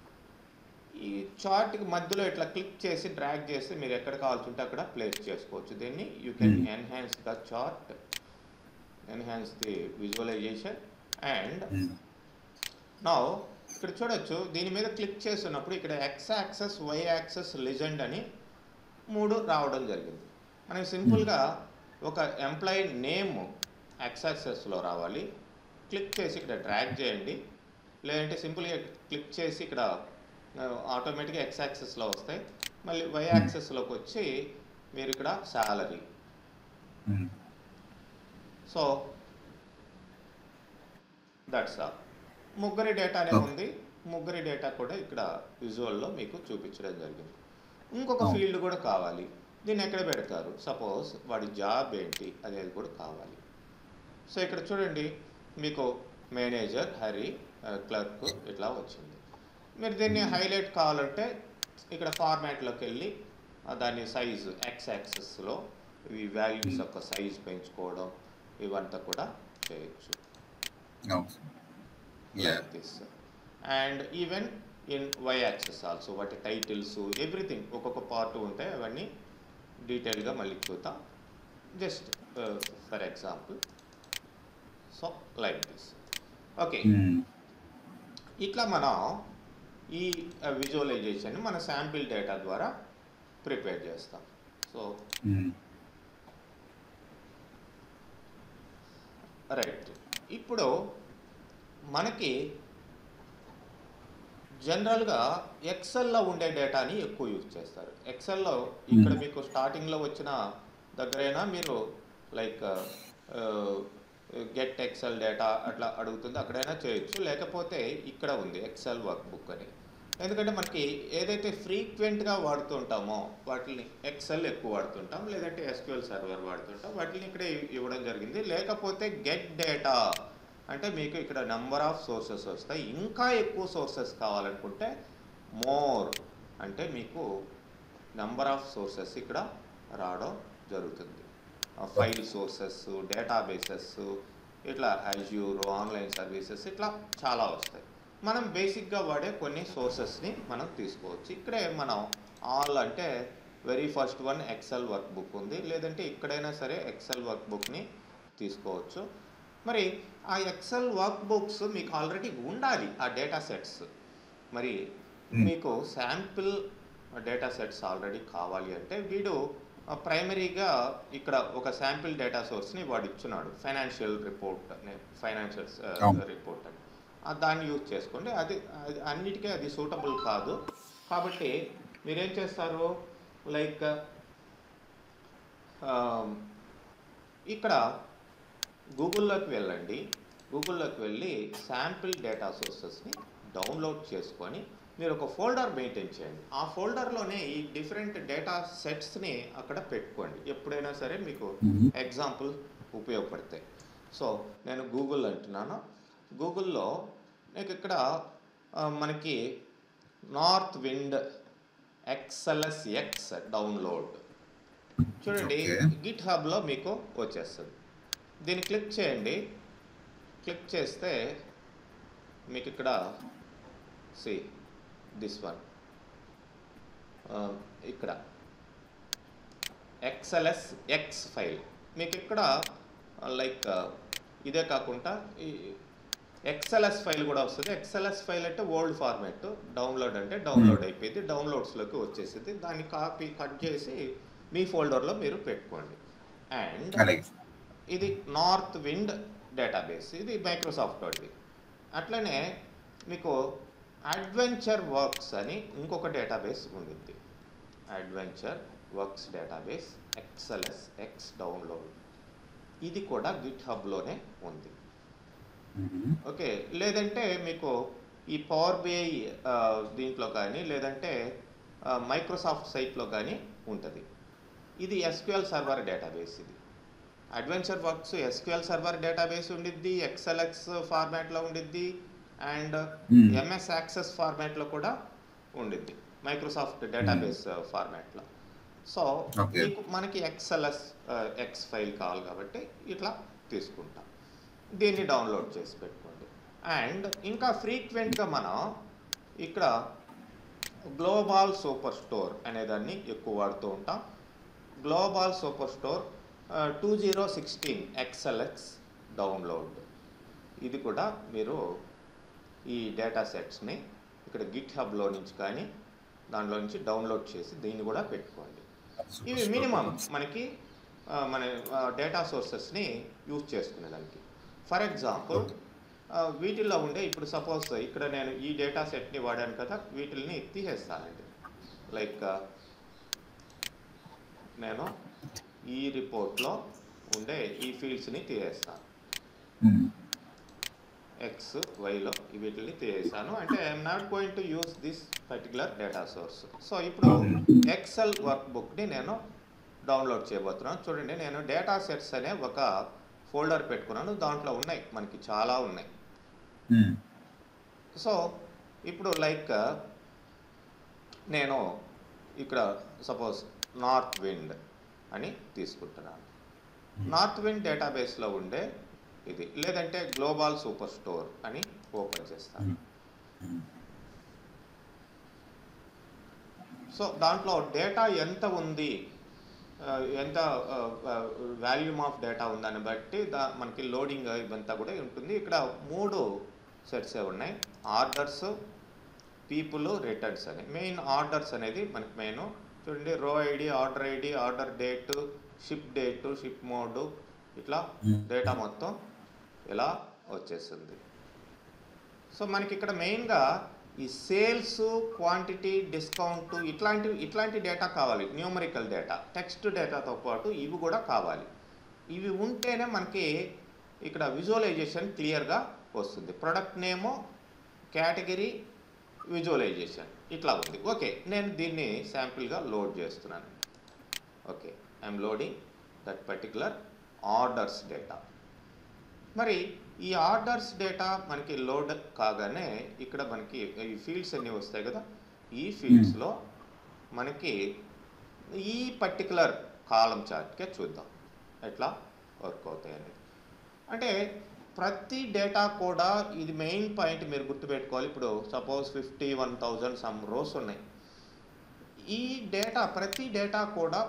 ఈ చార్ట్కి మధ్యలో ఇట్లా క్లిక్ చేసి డ్రాగ్ చేసి మీరు ఎక్కడ కావాల్సి ఉంటే అక్కడ ప్లేస్ చేసుకోవచ్చు. దీన్ని you can enhance the chart, enhance the visualization. And now ఇక్కడ చూడొచ్చు, దీని మీద క్లిక్ చేస్తున్నప్పుడు ఇక్కడ X axis, Y axis, legend అని 3 రావడం జరిగింది. మనకి సింపుల్గా ఒక ఎంప్లాయీ నేమ్ ఎక్స్ యాక్సెస్లో రావాలి. క్లిక్ చేసి ఇక్కడ డ్రాగ్ చేయండి, లేదంటే సింపుల్గా క్లిక్ చేసి ఇక్కడ ఆటోమేటిక్గా ఎక్స్ యాక్సెస్లో వస్తాయి. మళ్ళీ వై యాక్సెస్లోకి వచ్చి మీరు ఇక్కడ సాలరీ. So that's all. ముగ్గురి డేటానే ఉంది, ముగ్గురి డేటా కూడా ఇక్కడ విజువల్లో మీకు చూపించడం జరిగింది. ఇంకొక అవును. ఫీల్డ్ కూడా కావాలి, దీన్ని ఎక్కడ పెడతారు? సపోజ్ వాడి జాబ్ ఏంటి అనేది కూడా కావాలి. సో ఇక్కడ చూడండి, మీకు మేనేజర్, హరి, క్లర్క్ ఇట్లా వచ్చింది. మీరు దీన్ని హైలైట్ కావాలంటే ఇక్కడ ఫార్మాట్లోకి వెళ్ళి దాని సైజు ఎక్స్ యాక్సెస్లో ఈ వాల్యూస్ యొక్క సైజ్ పెంచుకోవడం ఇవంతా కూడా చేయొచ్చు. Like this. And even in Y axis also వాటి టైటిల్స్ ఎవ్రీథింగ్ ఒక్కొక్క పార్ట్ ఉంటాయి, అవన్నీ డీటెయిల్గా మళ్ళీ చూద్దాం. Just for example. So like this. Okay, ఇట్లా మనం ఈ విజువలైజేషన్ మన శాంపిల్ డేటా ద్వారా ప్రిపేర్ చేస్తాం. సో రైట్, ఇప్పుడు మనకి జనరల్గా ఎక్సెల్లో ఉండే డేటాని ఎక్కువ యూజ్ చేస్తారు. ఎక్సెల్లో ఇక్కడ మీకు స్టార్టింగ్లో వచ్చిన దగ్గరైనా మీరు లైక్ గెట్ ఎక్సెల్ డేటా అట్లా అడుగుతుంది, అక్కడైనా చేయొచ్చు. లేకపోతే ఇక్కడ ఉంది ఎక్సెల్ వర్క్ బుక్ అని. ఎందుకంటే మనకి ఏదైతే ఫ్రీక్వెంట్గా వాడుతుంటామో వాటిని ఎక్సెల్ ఎక్కువ వాడుతుంటాం, లేదంటే ఎస్క్యూఎల్ సర్వర్ వాడుతుంటాం, వాటిని ఇక్కడే ఇవ్వడం జరిగింది. లేకపోతే గెట్ డేటా అంటే మీకు ఇక్కడ నెంబర్ ఆఫ్ సోర్సెస్ వస్తాయి. ఇంకా ఎక్కువ సోర్సెస్ కావాలనుకుంటే మోర్ అంటే మీకు నెంబర్ ఆఫ్ సోర్సెస్ ఇక్కడ రావడం జరుగుతుంది. ఫైల్ సోర్సెస్, డేటాబేసెస్, ఇట్లా అజ్యూర్, ఆన్లైన్ సర్వీసెస్, ఇట్లా చాలా వస్తాయి. మనం బేసిక్గా వాడే కొన్ని సోర్సెస్ని మనం తీసుకోవచ్చు. ఇక్కడే మనం ఆల్ అంటే very first one Excel workbook ఉంది, లేదంటే ఇక్కడైనా సరే ఎక్సెల్ వర్క్ బుక్ని తీసుకోవచ్చు. మరి ఆ ఎక్సెల్ వర్క్ బుక్స్ మీకు ఆల్రెడీ ఉండాలి, ఆ డేటా సెట్స్. మరి మీకు శాంపిల్ డేటా సెట్స్ ఆల్రెడీ కావాలి అంటే వీడు ప్రైమరీగా ఇక్కడ ఒక శాంపిల్ డేటా సోర్స్ని వాడు ఇచ్చున్నాడు, ఫైనాన్షియల్ రిపోర్ట్ అని, ఫైనాన్షియల్ రిపోర్ట్ అని. దాన్ని యూజ్ చేసుకోండి. అది అన్నిటికీ అది సూటబుల్ కాదు. కాబట్టి మీరేం చేస్తారు, లైక్ ఇక్కడ గూగుల్లోకి వెళ్ళండి. గూగుల్లోకి వెళ్ళి శాంపిల్ డేటా సోర్సెస్ని డౌన్లోడ్ చేసుకొని మీరు ఒక ఫోల్డర్ మెయింటైన్ చేయండి. ఆ ఫోల్డర్లోనే ఈ డిఫరెంట్ డేటా సెట్స్ని అక్కడ పెట్టుకోండి. ఎప్పుడైనా సరే మీకు ఎగ్జాంపుల్ ఉపయోగపడతాయి. సో నేను గూగుల్ అంటున్నాను. గూగుల్లో మీకు ఇక్కడ మనకి నార్త్ విండ్ XLSX డౌన్లోడ్ చూడండి, గిట్ హబ్లో మీకు వచ్చేస్తుంది. దీన్ని క్లిక్ చేయండి. క్లిక్ చేస్తే మీకు ఇక్కడ సి దిస్ వన్ ఇక్కడ XLSX ఫైల్ మీకు ఇక్కడ లైక్ ఇదే కాకుండా XLS ఫైల్ కూడా వస్తుంది. XLS ఫైల్ అంటే ఓల్డ్ ఫార్మాట్, డౌన్లోడ్ అంటే డౌన్లోడ్ అయిపోయింది, డౌన్లోడ్స్లోకి వచ్చేసింది. దాన్ని కాపీ కట్ చేసి మీ ఫోల్డర్లో మీరు పెట్టుకోండి. అండ్ ఇది నార్త్ విండ్ డేటాబేస్, ఇది మైక్రోసాఫ్ట్ వాడిది. అట్లనే మీకు అడ్వెంచర్ వర్క్స్ అని ఇంకొక డేటాబేస్ ఉండింది. Adventure works database XLSX download, ఇది కూడా గిట్ హబ్లోనే ఉంది. ఓకే, లేదంటే మీకు ఈ పవర్ బిఐ దీంట్లో కానీ లేదంటే మైక్రోసాఫ్ట్ సైట్లో కానీ ఉంటుంది. ఇది SQL సర్వర్ డేటాబేస్. ఇది adventure works SQL server database ఉండిద్ది, XLX ఫార్మాట్లో ఉండిద్ది, అండ్ MS యాక్సెస్ ఫార్మాట్లో కూడా ఉండిద్ది, మైక్రోసాఫ్ట్ డేటాబేస్ ఫార్మాట్లో. సో మనకి XLSX ఫైల్ కావాలి కాబట్టి ఇట్లా తీసుకుంటాం. దీన్ని డౌన్లోడ్ చేసి పెట్టుకోండి. అండ్ ఇంకా ఫ్రీక్వెంట్గా మనం ఇక్కడ గ్లోబల్ సూపర్ స్టోర్ అనేదాన్ని ఎక్కువ వాడుతూ ఉంటాం. Global super store 2016 XLX download, ఇది కూడా మీరు ఈ డేటా సెట్స్ని ఇక్కడ గిట్ హబ్లో నుంచి కానీ దానిలో నుంచి డౌన్లోడ్ చేసి దీన్ని కూడా పెట్టుకోండి. ఇవి మినిమం మనకి మన డేటా సోర్సెస్ని యూజ్ చేసుకునేదానికి. ఫర్ ఎగ్జాంపుల్ వీటిల్లో ఉండే ఇప్పుడు సపోజ్ ఇక్కడ నేను ఈ డేటా సెట్ని వాడాను కదా, వీటిని తీసేస్తానండి. లైక్ నేను ఈ రిపోర్ట్లో ఉండే ఈ ఫీల్డ్స్ని తీసేస్తాను. ఎక్స్ వైలో వీటిని తీసేసాను. అంటే I'm not going to use this particular data source. So ఇప్పుడు ఎక్సెల్ వర్క్ బుక్ని నేను డౌన్లోడ్ చేయబోతున్నాను. చూడండి, నేను డేటా సెట్స్ అనే ఒక ఫోల్డర్ పెట్టుకున్నాను. దాంట్లో ఉన్నాయి, మనకి చాలా ఉన్నాయి. సో ఇప్పుడు లైక్ నేను ఇక్కడ సపోజ్ నార్త్ విండ్ అని తీసుకుంటున్నాను. నార్త్ విండ్ డేటాబేస్లో ఉండే ఇది, లేదంటే గ్లోబల్ సూపర్ స్టోర్ అని ఓపెన్ చేస్తాను. సో దాంట్లో డేటా ఎంత ఉంది, ఎంత వాల్యూమ్ ఆఫ్ డేటా ఉందని బట్టి మనకి లోడింగ్ ఇవంతా కూడా ఉంటుంది. ఇక్కడ 3 సెట్స్ ఉన్నాయి, ఆర్డర్స్, పీపుల్, రిటర్న్స్ అని. మెయిన్ ఆర్డర్స్ అనేది మనకి మెయిన్. చూడండి, రో ID, order date, ship date, ship mode, ఇట్లా డేటా మొత్తం ఇలా వచ్చేస్తుంది. సో మనకి ఇక్కడ మెయిన్గా ఈ సేల్స్, క్వాంటిటీ, డిస్కౌంట్ ఇట్లాంటి డేటా కావాలి. న్యూమరికల్ డేటా, టెక్స్ట్ డేటాతో పాటు ఇవి కూడా కావాలి. ఇవి ఉంటేనే మనకి ఇక్కడ విజువలైజేషన్ క్లియర్గా వస్తుంది. ప్రొడక్ట్ నేము, కేటగిరీ, విజువలైజేషన్ ఇట్లా ఉంది. ఓకే, నేను దీన్ని శాంపిల్గా లోడ్ చేస్తున్నాను. Okay, I'm loading that particular orders data. మరి ఈ ఆర్డర్స్ డేటా మనకి లోడ్ కాగానే ఇక్కడ మనకి ఈ ఫీల్డ్స్ అన్నీ వస్తాయి కదా. ఈ ఫీల్డ్స్లో మనకి ఈ పర్టికులర్ కాలం చార్ట్కే చూద్దాం ఎట్లా వర్క్ అవుతాయి అనేది. అంటే ప్రతి డేటా కూడా ఇది మెయిన్ పాయింట్ మీరు గుర్తుపెట్టుకోవాలి. ఇప్పుడు సపోజ్ 51,000 సమ్ రోస్ ఉన్నాయి. ఈ డేటా, ప్రతి డేటా కూడా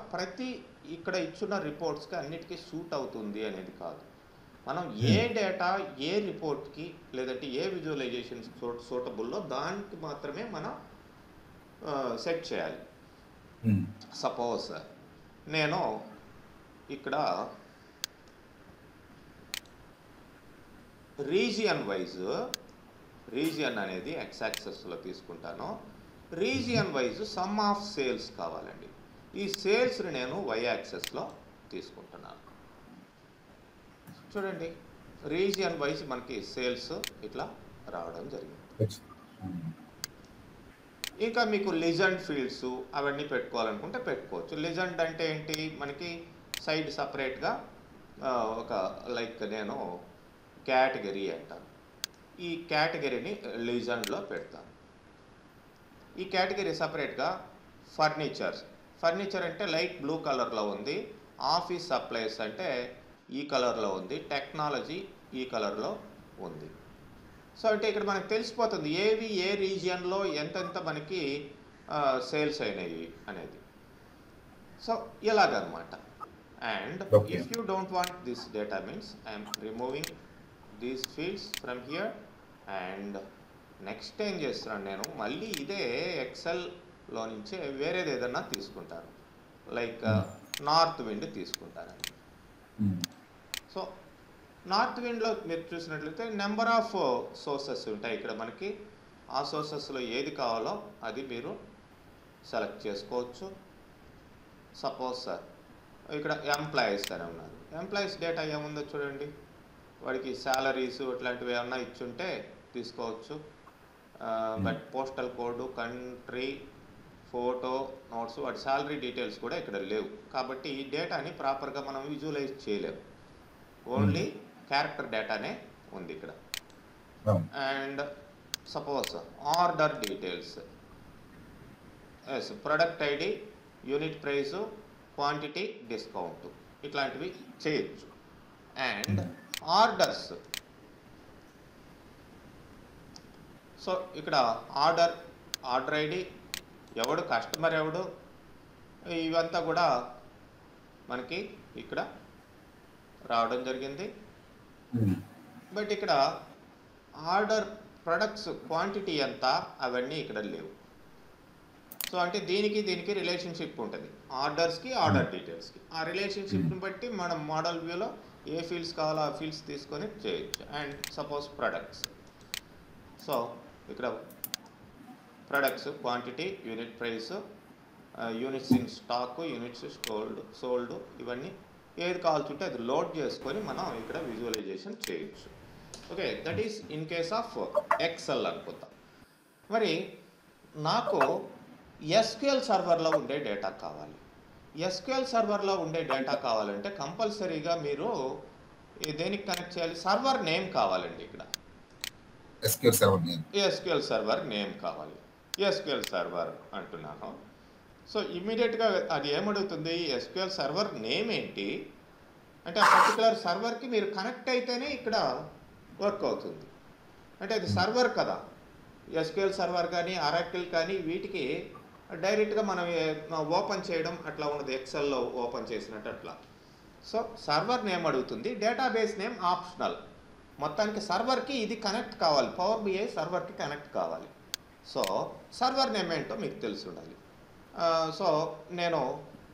ఇక్కడ ఇచ్చిన రిపోర్ట్స్కి అన్నిటికీ సూట్ అవుతుంది అనేది కాదు. మనం ఏ డేటా ఏ రిపోర్ట్కి లేదంటే ఏ విజువలైజేషన్ సూటబుల్లో దానికి మాత్రమే మనం సెట్ చేయాలి. సపోజ్ నేను ఇక్కడ రీజియన్ వైజ్, రీజియన్ అనేది ఎక్స్ యాక్సెస్లో తీసుకుంటాను. Region wise some of sales కావాలండి. ఈ సేల్స్ని నేను వై యాక్సెస్లో తీసుకుంటున్నాను. చూడండి, రీజియన్ వైజ్ మనకి సేల్స్ ఇట్లా రావడం జరిగింది. ఇంకా మీకు లిజెండ్ ఫీల్డ్స్ అవన్నీ పెట్టుకోవాలనుకుంటే పెట్టుకోవచ్చు. లిజెండ్ అంటే ఏంటి, మనకి సైడ్ సపరేట్గా ఒక లైక్ నేను కేటగిరీ అంటాను. ఈ కేటగిరీని లిజెండ్లో పెడతాను. ఈ కేటగిరీ సపరేట్గా ఫర్నిచర్ అంటే లైట్ బ్లూ కలర్లో ఉంది. ఆఫీస్ సప్లైస్ అంటే ఈ కలర్లో ఉంది. టెక్నాలజీ ఈ కలర్లో ఉంది. సో అంటే ఇక్కడ మనకు తెలిసిపోతుంది ఏ రీజియన్లో ఎంతెంత మనకి సేల్స్ అయినాయి అనేది. సో ఇలాగనమాట. And if you don't want this data means I'm removing these fields from here. And next ఏం చేస్తున్నాను, నేను మళ్ళీ ఇదే ఎక్సెల్లో నుంచే వేరేది ఏదన్నా తీసుకుంటాను. లైక్ నార్త్ విండ్ తీసుకుంటానండి. సో నార్త్ విండ్లో మీరు చూసినట్లయితే నెంబర్ ఆఫ్ సోర్సెస్ ఉంటాయి ఇక్కడ మనకి. ఆ సోర్సెస్లో ఏది కావాలో అది మీరు సెలెక్ట్ చేసుకోవచ్చు. సపోజ్ ఇక్కడ ఎంప్లాయీస్ అని ఉన్నారు. ఎంప్లాయీస్ డేటా ఏముందో చూడండి. వాడికి శాలరీస్ ఇట్లాంటివి ఏమన్నా ఇచ్చుంటే తీసుకోవచ్చు. But postal code, country, photo, notes, వాటి శాలరీ డీటెయిల్స్ కూడా ఇక్కడ లేవు. కాబట్టి ఈ డేటాని ప్రాపర్గా మనం విజువలైజ్ చేయలేము. ఓన్లీ క్యారెక్టర్ డేటానే ఉంది ఇక్కడ. And suppose order details, product ID, unit price, quantity, discount ఇట్లాంటివి చేయొచ్చు. అండ్ ఆర్డర్స్, సో ఇక్కడ ఆర్డర్ ఐడి, ఎవడు కస్టమర్ ఎవడు, ఇవంతా కూడా మనకి ఇక్కడ రావడం జరిగింది. బట్ ఇక్కడ ఆర్డర్ ప్రొడక్ట్స్ క్వాంటిటీ ఎంత అవన్నీ ఇక్కడ లేవు. సో అంటే దీనికి రిలేషన్షిప్ ఉంటుంది, ఆర్డర్స్కి ఆర్డర్ డీటెయిల్స్కి. ఆ రిలేషన్షిప్ని బట్టి మనం మోడల్ వ్యూలో ఏ ఫీల్డ్స్ కావాలో ఆ ఫీల్డ్స్ తీసుకొని చేయొచ్చు. అండ్ సపోజ్ ప్రొడక్ట్స్, సో ఇక్కడ products, quantity, unit price, units in stock, units sold ఇవన్నీ ఏది కావాల్సి ఉంటే అది లోడ్ చేసుకొని మనం ఇక్కడ విజువలైజేషన్ చేయొచ్చు. Okay, that is in case of Excel అనుకుందాం. మరి నాకు ఎస్క్యూఎల్ సర్వర్లో ఉండే డేటా కావాలి. ఎస్క్యూఎల్ సర్వర్లో ఉండే డేటా కావాలంటే కంపల్సరీగా మీరు దేనికి కనెక్ట్ చేయాలి? సర్వర్ నేమ్ కావాలండి. ఇక్కడ ఎస్క్యూఎల్ సర్వర్ నేమ్ కావాలి. ఎస్క్యూఎల్ సర్వర్ అంటున్నాను. సో ఇమ్మీడియట్గా అది ఏమడుగుతుంది? ఎస్క్యూఎల్ సర్వర్ నేమ్ ఏంటి అంటే ఆ పర్టికులర్ సర్వర్కి మీరు కనెక్ట్ అయితేనే ఇక్కడ వర్క్ అవుతుంది. అంటే అది సర్వర్ కదా. ఎస్క్యూఎల్ సర్వర్ కానీ ఆరాకిల్ కానీ వీటికి డైరెక్ట్గా మనం ఓపెన్ చేయడం అట్లా ఉండదు, ఎక్సెల్లో ఓపెన్ చేసినట్టు అట్లా. సో సర్వర్ నేమ్ అడుగుతుంది, డేటాబేస్ నేమ్ ఆప్షనల్. మొత్తానికి సర్వర్కి ఇది కనెక్ట్ కావాలి, పవర్ బిఐ సర్వర్కి కనెక్ట్ కావాలి. సో సర్వర్ నేమ్ ఏంటో మీకు తెలిసి ఉండాలి. సో నేను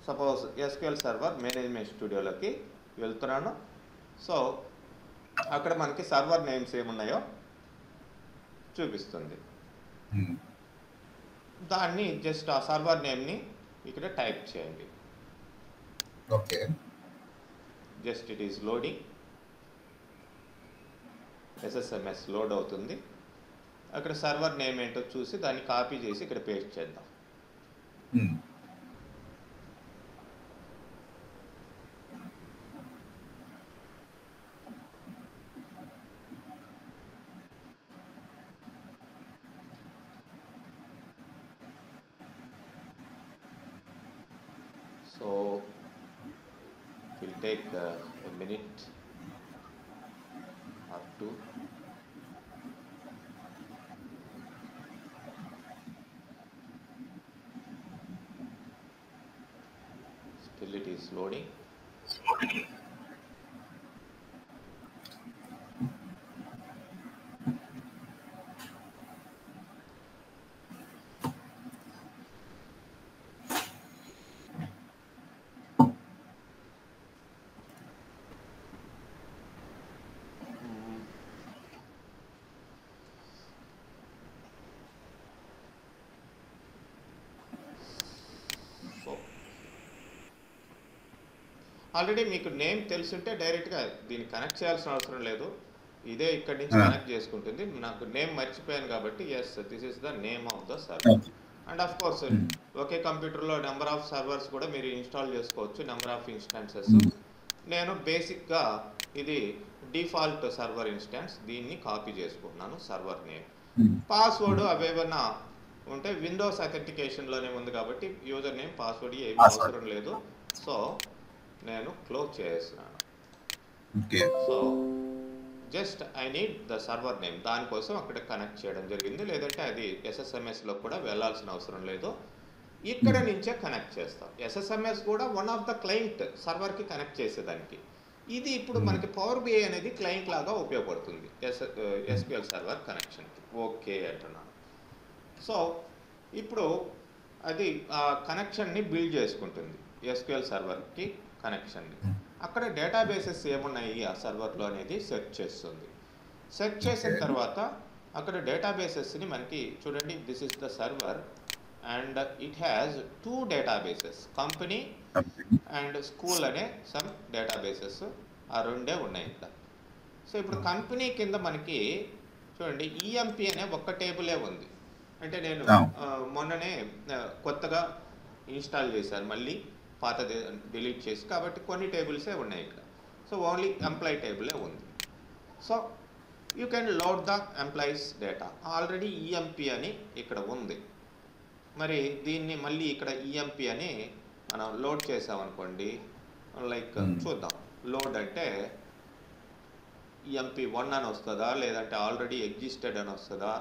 సపోజ్ ఎస్క్యూఎల్ సర్వర్ మేనేజ్మెంట్ స్టూడియోలోకి వెళ్తున్నాను. సో అక్కడ మనకి సర్వర్ నేమ్స్ ఏమున్నాయో చూపిస్తుంది. దాన్ని జస్ట్ ఆ సర్వర్ నేమ్ని ఇక్కడ టైప్ చేయండి. Okay, just it is loading. SSMS load అవుతుంది. అక్కడ సర్వర్ నేమ్ ఏంటో చూసి దాన్ని కాపీ చేసి ఇక్కడ పేస్ట్ చేద్దాం. So it will take a minute or two. Still it is loading. Already మీకు నేమ్ తెలుసుంటే డైరెక్ట్గా దీన్ని కనెక్ట్ చేయాల్సిన అవసరం లేదు, ఇదే ఇక్కడి నుంచి కనెక్ట్ చేసుకుంటుంది. నాకు నేమ్ మర్చిపోయాను కాబట్టి yes, this is the name of the server. And of course ఒకే కంప్యూటర్లో నెంబర్ ఆఫ్ సర్వర్స్ కూడా మీరు ఇన్స్టాల్ చేసుకోవచ్చు, నెంబర్ ఆఫ్ ఇన్స్టాన్సెస్. నేను బేసిక్గా ఇది డిఫాల్ట్ సర్వర్ ఇన్స్టాన్స్, దీన్ని కాపీ చేసుకుంటున్నాను సర్వర్ నేమ్. పాస్వర్డ్ అవేవన్నా ఉంటే విండోస్ అథెంటికేషన్లోనే ఉంది కాబట్టి యూజర్ నేమ్ పాస్వర్డ్ ఏమీ అవసరం లేదు. సో నేను క్లోజ్ చేస్తున్నాను. So just I need the server name, దానికోసం అక్కడ కనెక్ట్ చేయడం జరిగింది. లేదంటే అది SSMSలో కూడా వెళ్ళాల్సిన అవసరం లేదు, ఇక్కడ నుంచే కనెక్ట్ చేస్తాం. SSMS కూడా వన్ ఆఫ్ ద క్లయింట్ సర్వర్కి కనెక్ట్ చేసేదానికి. ఇది ఇప్పుడు మనకి పవర్ బిఐ అనేది క్లయింట్ లాగా ఉపయోగపడుతుంది SQL సర్వర్ కనెక్షన్కి. ఓకే అంటున్నాను. సో ఇప్పుడు అది ఆ కనెక్షన్ని బిల్డ్ చేసుకుంటుంది, SQL సర్వర్కి కనెక్షన్ని. అక్కడ డేటాబేసెస్ ఏమున్నాయి ఆ సర్వర్లో అనేది సెర్చ్ చేస్తుంది. సెర్చ్ చేసిన తర్వాత అక్కడ డేటాబేసెస్ని మనకి చూడండి, this is the server and it has 2 databases, company and school అనే సమ్ డేటాబేసెస్, ఆ రెండే ఉన్నాయి ఇక్కడ. సో ఇప్పుడు కంపెనీ కింద మనకి చూడండి EMP అనే ఒక్క టేబులే ఉంది. అంటే నేను మొన్ననే కొత్తగా ఇన్స్టాల్ చేశాను, మళ్ళీ పాత డిలీట్ చేసి, కాబట్టి కొన్ని టేబుల్సే ఉన్నాయి ఇక్కడ. సో ఓన్లీ ఎంప్లాయీ టేబులే ఉంది. So you can load the employees data. Already EMP అని ఇక్కడ ఉంది. మరి దీన్ని మళ్ళీ ఇక్కడ EMP అని మనం లోడ్ చేసామనుకోండి, లైక్ చూద్దాం. లోడ్ అంటే EMP1 అని వస్తుందా, లేదంటే ఆల్రెడీ ఎగ్జిస్టెడ్ అని వస్తుందా?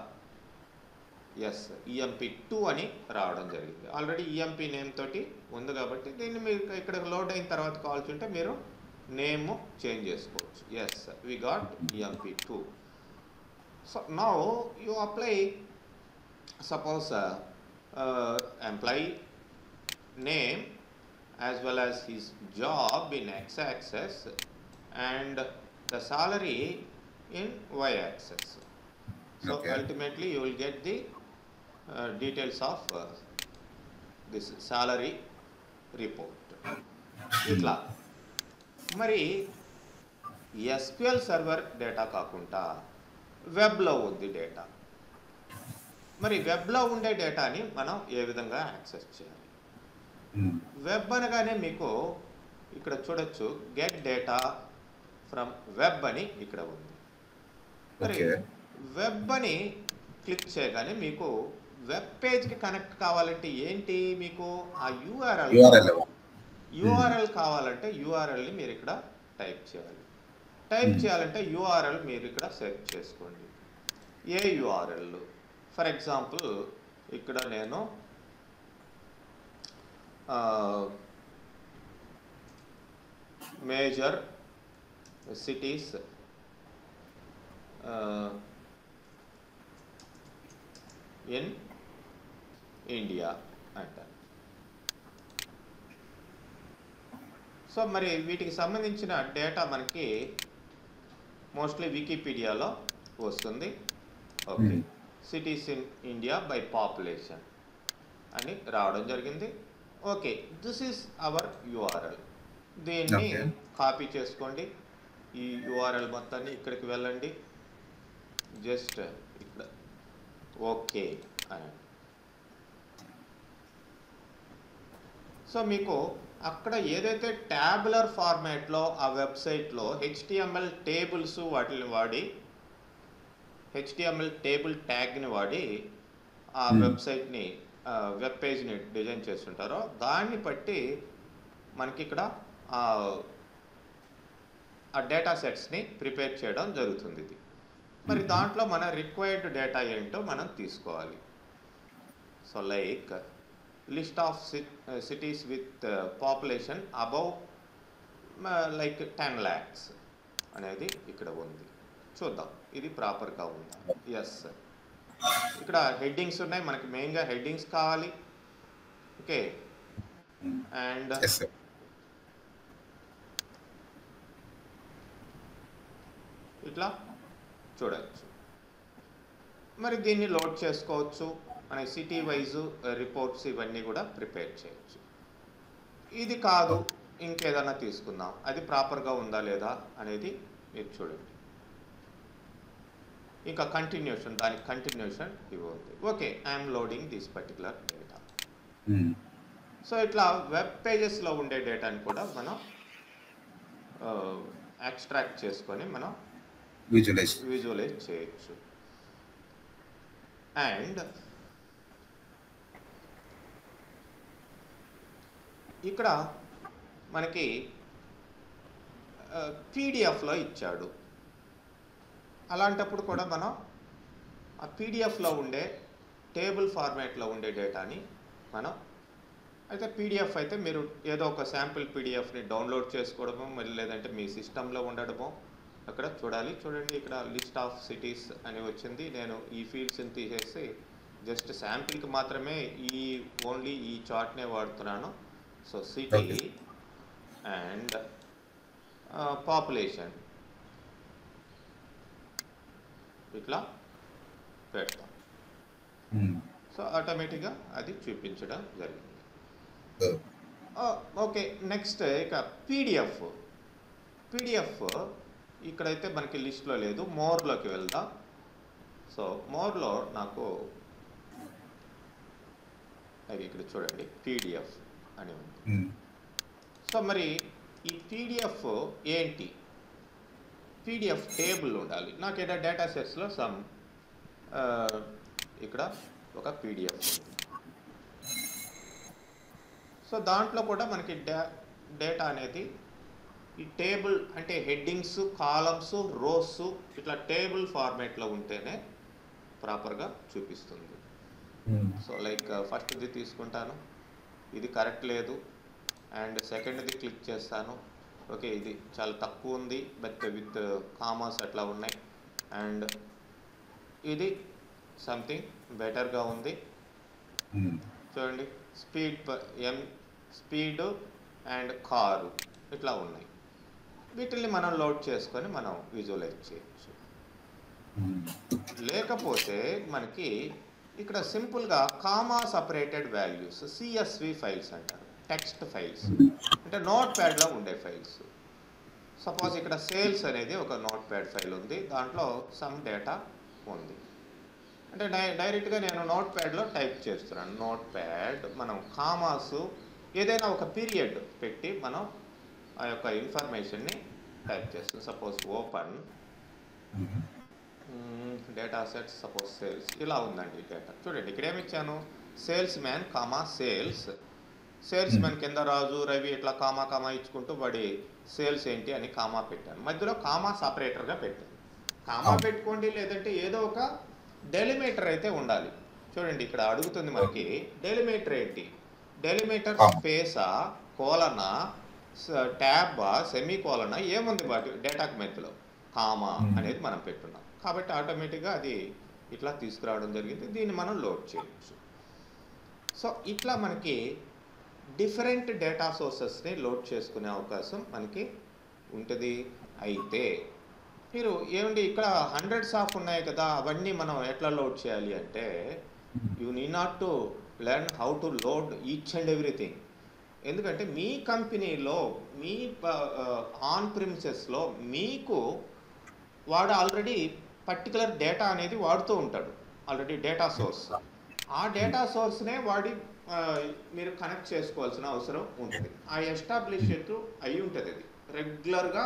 ఎస్, EMP2 అని రావడం జరిగింది. ఆల్రెడీ EMP నేమ్ తోటి ఉంది కాబట్టి దీన్ని మీరు ఇక్కడ లోడ్ అయిన తర్వాత కావాల్సి ఉంటే మీరు నేమ్ చేంజ్ చేసుకోవచ్చు. Yes, we got EMP2. So now you apply suppose employee name as well as his job in x-axis and the salary in y-axis. So ultimately you will get the details of this salary report. ఇట్లా మరి SQL server data కాకుండా వెబ్లో ఉంది data. మరి వెబ్లో ఉండే డేటాని మనం ఏ విధంగా యాక్సెస్ చేయాలి? వెబ్ అనగానే మీకు ఇక్కడ చూడొచ్చు, గెట్ డేటా ఫ్రమ్ వెబ్ అని ఇక్కడ ఉంది. మరి వెబ్ అని క్లిక్ చేయగానే మీకు వెబ్ పేజ్కి కనెక్ట్ కావాలంటే ఏంటి, మీకు ఆ యూఆర్ఎల్ కావాలంటే యూఆర్ఎల్ని మీరు ఇక్కడ టైప్ చేయాలి. టైప్ చేయాలంటే యూఆర్ఎల్ మీరు ఇక్కడ సెర్చ్ చేసుకోండి. ఏ యూఆర్ఎల్? ఫర్ ఎగ్జాంపుల్ ఇక్కడ నేను మేజర్ సిటీస్ ఇన్ ఇండియా అంటారు. సో మరి వీటికి సంబంధించిన డేటా మనకి మోస్ట్లీ వికీపీడియాలో వస్తుంది. Okay, cities in India by population అని రావడం జరిగింది. Okay, this is our URL. దీన్ని కాపీ చేసుకోండి. ఈ యూఆర్ఎల్ మొత్తాన్ని ఇక్కడికి వెళ్ళండి, జస్ట్ ఇక్కడ ఓకే అని. సో మీకు అక్కడ ఏదైతే ట్యాబులర్ ఫార్మాట్లో ఆ వెబ్సైట్లో HTML టేబుల్స్ వాటిని వాడి, HTML టేబుల్ ట్యాగ్ని వాడి ఆ వెబ్సైట్ని వెబ్ పేజ్ని డిజైన్ చేస్తుంటారో దాన్ని బట్టి మనకి ఇక్కడ ఆ డేటా సెట్స్ని ప్రిపేర్ చేయడం జరుగుతుంది. ఇది మరి దాంట్లో మన రిక్వైర్డ్ డేటా ఏంటో మనం తీసుకోవాలి. So like list of cities with population above like 10 lakhs అనేది ఇక్కడ ఉంది. చూద్దాం ఇది ప్రాపర్గా ఉందా. ఎస్, ఇక్కడ హెడ్డింగ్స్ ఉన్నాయి, మనకి మెయిన్గా హెడ్డింగ్స్ కావాలి. ఓకే, అండ్ ఇట్లా చూడవచ్చు. మరి దీన్ని లోడ్ చేసుకోవచ్చు, మన సిటీ వైజు రిపోర్ట్స్ ఇవన్నీ కూడా ప్రిపేర్ చేయొచ్చు. ఇది కాదు, ఇంకేదన్నా తీసుకుందాం, అది ప్రాపర్గా ఉందా లేదా అనేది మీరు చూడండి. ఇంకా కంటిన్యూషన్, దానికి కంటిన్యూషన్ ఇవి ఉంది. Okay, I'm loading this particular data. So ఇట్లా వెబ్ పేజెస్లో ఉండే డేటాని కూడా మనం ఎక్స్ట్రాక్ట్ చేసుకొని మనం విజువలైజ్ చేయొచ్చు. అండ్ ఇక్కడ మనకి పీడిఎఫ్లో ఇచ్చాడు. అలాంటప్పుడు కూడా మనం ఆ పీడిఎఫ్లో ఉండే టేబుల్ ఫార్మాట్లో ఉండే డేటాని మనం, అయితే పీడిఎఫ్ అయితే మీరు ఏదో ఒక శాంపిల్ పీడిఎఫ్ని డౌన్లోడ్ చేసుకోవడమో, మరి లేదంటే మీ సిస్టంలో ఉండడమో అక్కడ చూడాలి. చూడండి, ఇక్కడ లిస్ట్ ఆఫ్ సిటీస్ అని వచ్చింది. నేను ఈ ఫీల్డ్స్ని తీసేసి జస్ట్ శాంపిల్కి మాత్రమే ఓన్లీ ఈ చార్ట్నే వాడుతున్నాను. సో సిటీ అండ్ పాపులేషన్ ఇట్లా పెడతాం. సో ఆటోమేటిక్గా అది చూపించడం జరిగింది. ఓకే, నెక్స్ట్ ఇక పీడిఎఫ్ ఇక్కడైతే మనకి లిస్ట్లో లేదు, మోర్లోకి వెళ్దాం. సో మోర్లో నాకు అది ఇక్కడ చూడండి పీడిఎఫ్ అని ఉంది. సో మరి ఈ పీడిఎఫ్ ఏంటి? పీడిఎఫ్ టేబుల్ ఉండాలి. నాకు ఏదైనా డేటా సెట్స్లో ఇక్కడ ఒక పీడిఎఫ్ ఉంది. సో దాంట్లో కూడా మనకి డేటా అనేది ఈ టేబుల్ అంటే హెడ్డింగ్స్, కాలమ్స్, రోస్ ఇట్లా టేబుల్ ఫార్మేట్లో ఉంటేనే ప్రాపర్గా చూపిస్తుంది. సో లైక్ ఫస్ట్ది తీసుకుంటాను, ఇది కరెక్ట్ లేదు, అండ్ సెకండ్ది క్లిక్ చేస్తాను. ఓకే, ఇది చాలా తక్కువ ఉంది, బట్ విత్ కామాస్ అట్లా ఉన్నాయి, అండ్ ఇది సంథింగ్ బెటర్గా ఉంది. చూడండి, స్పీడ్ అండ్ కారు ఇట్లా ఉన్నాయి. వీటిని మనం లోడ్ చేసుకొని మనం విజువలైజ్ చేయొచ్చు. లేకపోతే మనకి ఇక్కడ సింపుల్గా comma separated values, CSV files అంటారు, టెక్స్ట్ ఫైల్స్ అంటే నోట్ ప్యాడ్లో ఉండే ఫైల్స్. సపోజ్ ఇక్కడ సేల్స్ అనేది ఒక నోట్ ప్యాడ్ ఫైల్ ఉంది, దాంట్లో సమ్ డేటా ఉంది. అంటే డైరెక్ట్గా నేను నోట్ ప్యాడ్లో టైప్ చేస్తున్నాను. నోట్ ప్యాడ్ మనం కామాసు ఏదైనా ఒక పీరియడ్ పెట్టి మనం ఆ యొక్క ఇన్ఫర్మేషన్ని టైప్ చేస్తాం. Suppose open data sets, suppose sales ఇలా ఉందండి డేటా. చూడండి ఇక్కడ ఏమి ఇచ్చాను, sales man comma sales. Sales man కింద రాజు రవి ఇట్లా కామా కామా ఇచ్చుకుంటూ వాడి సేల్స్ ఏంటి అని కామా పెట్టాను. మధ్యలో కామా సపరేటర్గా పెట్టాను. కామా పెట్టుకోండి, లేదంటే ఏదో ఒక డెలిమీటర్ అయితే ఉండాలి. చూడండి ఇక్కడ అడుగుతుంది మనకి డెలిమీటర్ ఏంటి, డెలిమీటర్ స్పేసా, కోలనా, ట్యాబా, సెమీ కోలనా ఏముంది వాటి డేటాకి మధ్యలో, కామా అనేది మనం పెట్టున్నాం. కాబట్టి ఆటోమేటిక్గా అది ఇట్లా తీసుకురావడం జరిగింది. దీన్ని మనం లోడ్ చేయొచ్చు. సో ఇట్లా మనకి డిఫరెంట్ డేటా సోర్సెస్ని లోడ్ చేసుకునే అవకాశం మనకి ఉంటుంది. అయితే మీరు ఏమండి ఇక్కడ హండ్రెడ్స్ ఆఫ్ ఉన్నాయి కదా, అవన్నీ మనం ఎట్లా లోడ్ చేయాలి అంటే, you need not to learn how to load each and everything. ఎందుకంటే మీ కంపెనీలో మీ ఆన్ ప్రిమిసెస్లో మీకు వాడు ఆల్రెడీ పర్టికులర్ డేటా అనేది వాడుతూ ఉంటాడు, ఆల్రెడీ డేటా సోర్స్. ఆ డేటా సోర్స్నే మీరు కనెక్ట్ చేసుకోవాల్సిన అవసరం ఉంటుంది. ఆ ఎస్టాబ్లిష్ అయి ఉంటుంది. అది రెగ్యులర్గా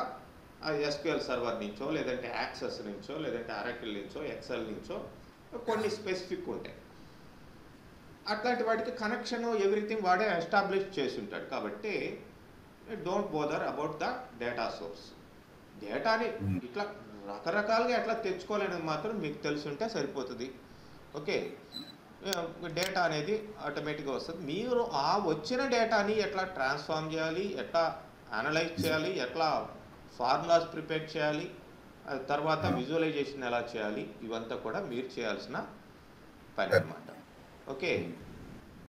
ఎస్క్యూఎల్ సర్వర్ నుంచో, లేదంటే యాక్సెస్ నుంచో, లేదంటే అరాకిల్ నుంచో, ఎక్సెల్ నుంచో కొన్ని స్పెసిఫిక్ ఉంటాయి. అట్లాంటి వాటికి కనెక్షన్ ఎవ్రీథింగ్ వాడే ఎస్టాబ్లిష్ చేసి ఉంటాడు. కాబట్టి don't bother about the data source. డేటాని ఇట్లా రకరకాలుగా ఎట్లా తెచ్చుకోవాలనేది మాత్రం మీకు తెలిసి ఉంటే సరిపోతుంది. ఓకే, డేటా అనేది ఆటోమేటిక్గా వస్తుంది. మీరు ఆ వచ్చిన డేటాని ఎట్లా ట్రాన్స్ఫార్మ్ చేయాలి, ఎట్లా అనలైజ్ చేయాలి, ఎట్లా ఫార్ములాస్ ప్రిపేర్ చేయాలి, తర్వాత విజువలైజేషన్ ఎలా చేయాలి, ఇవంతా కూడా మీరు చేయాల్సిన పని అన్నమాట. ఓకే.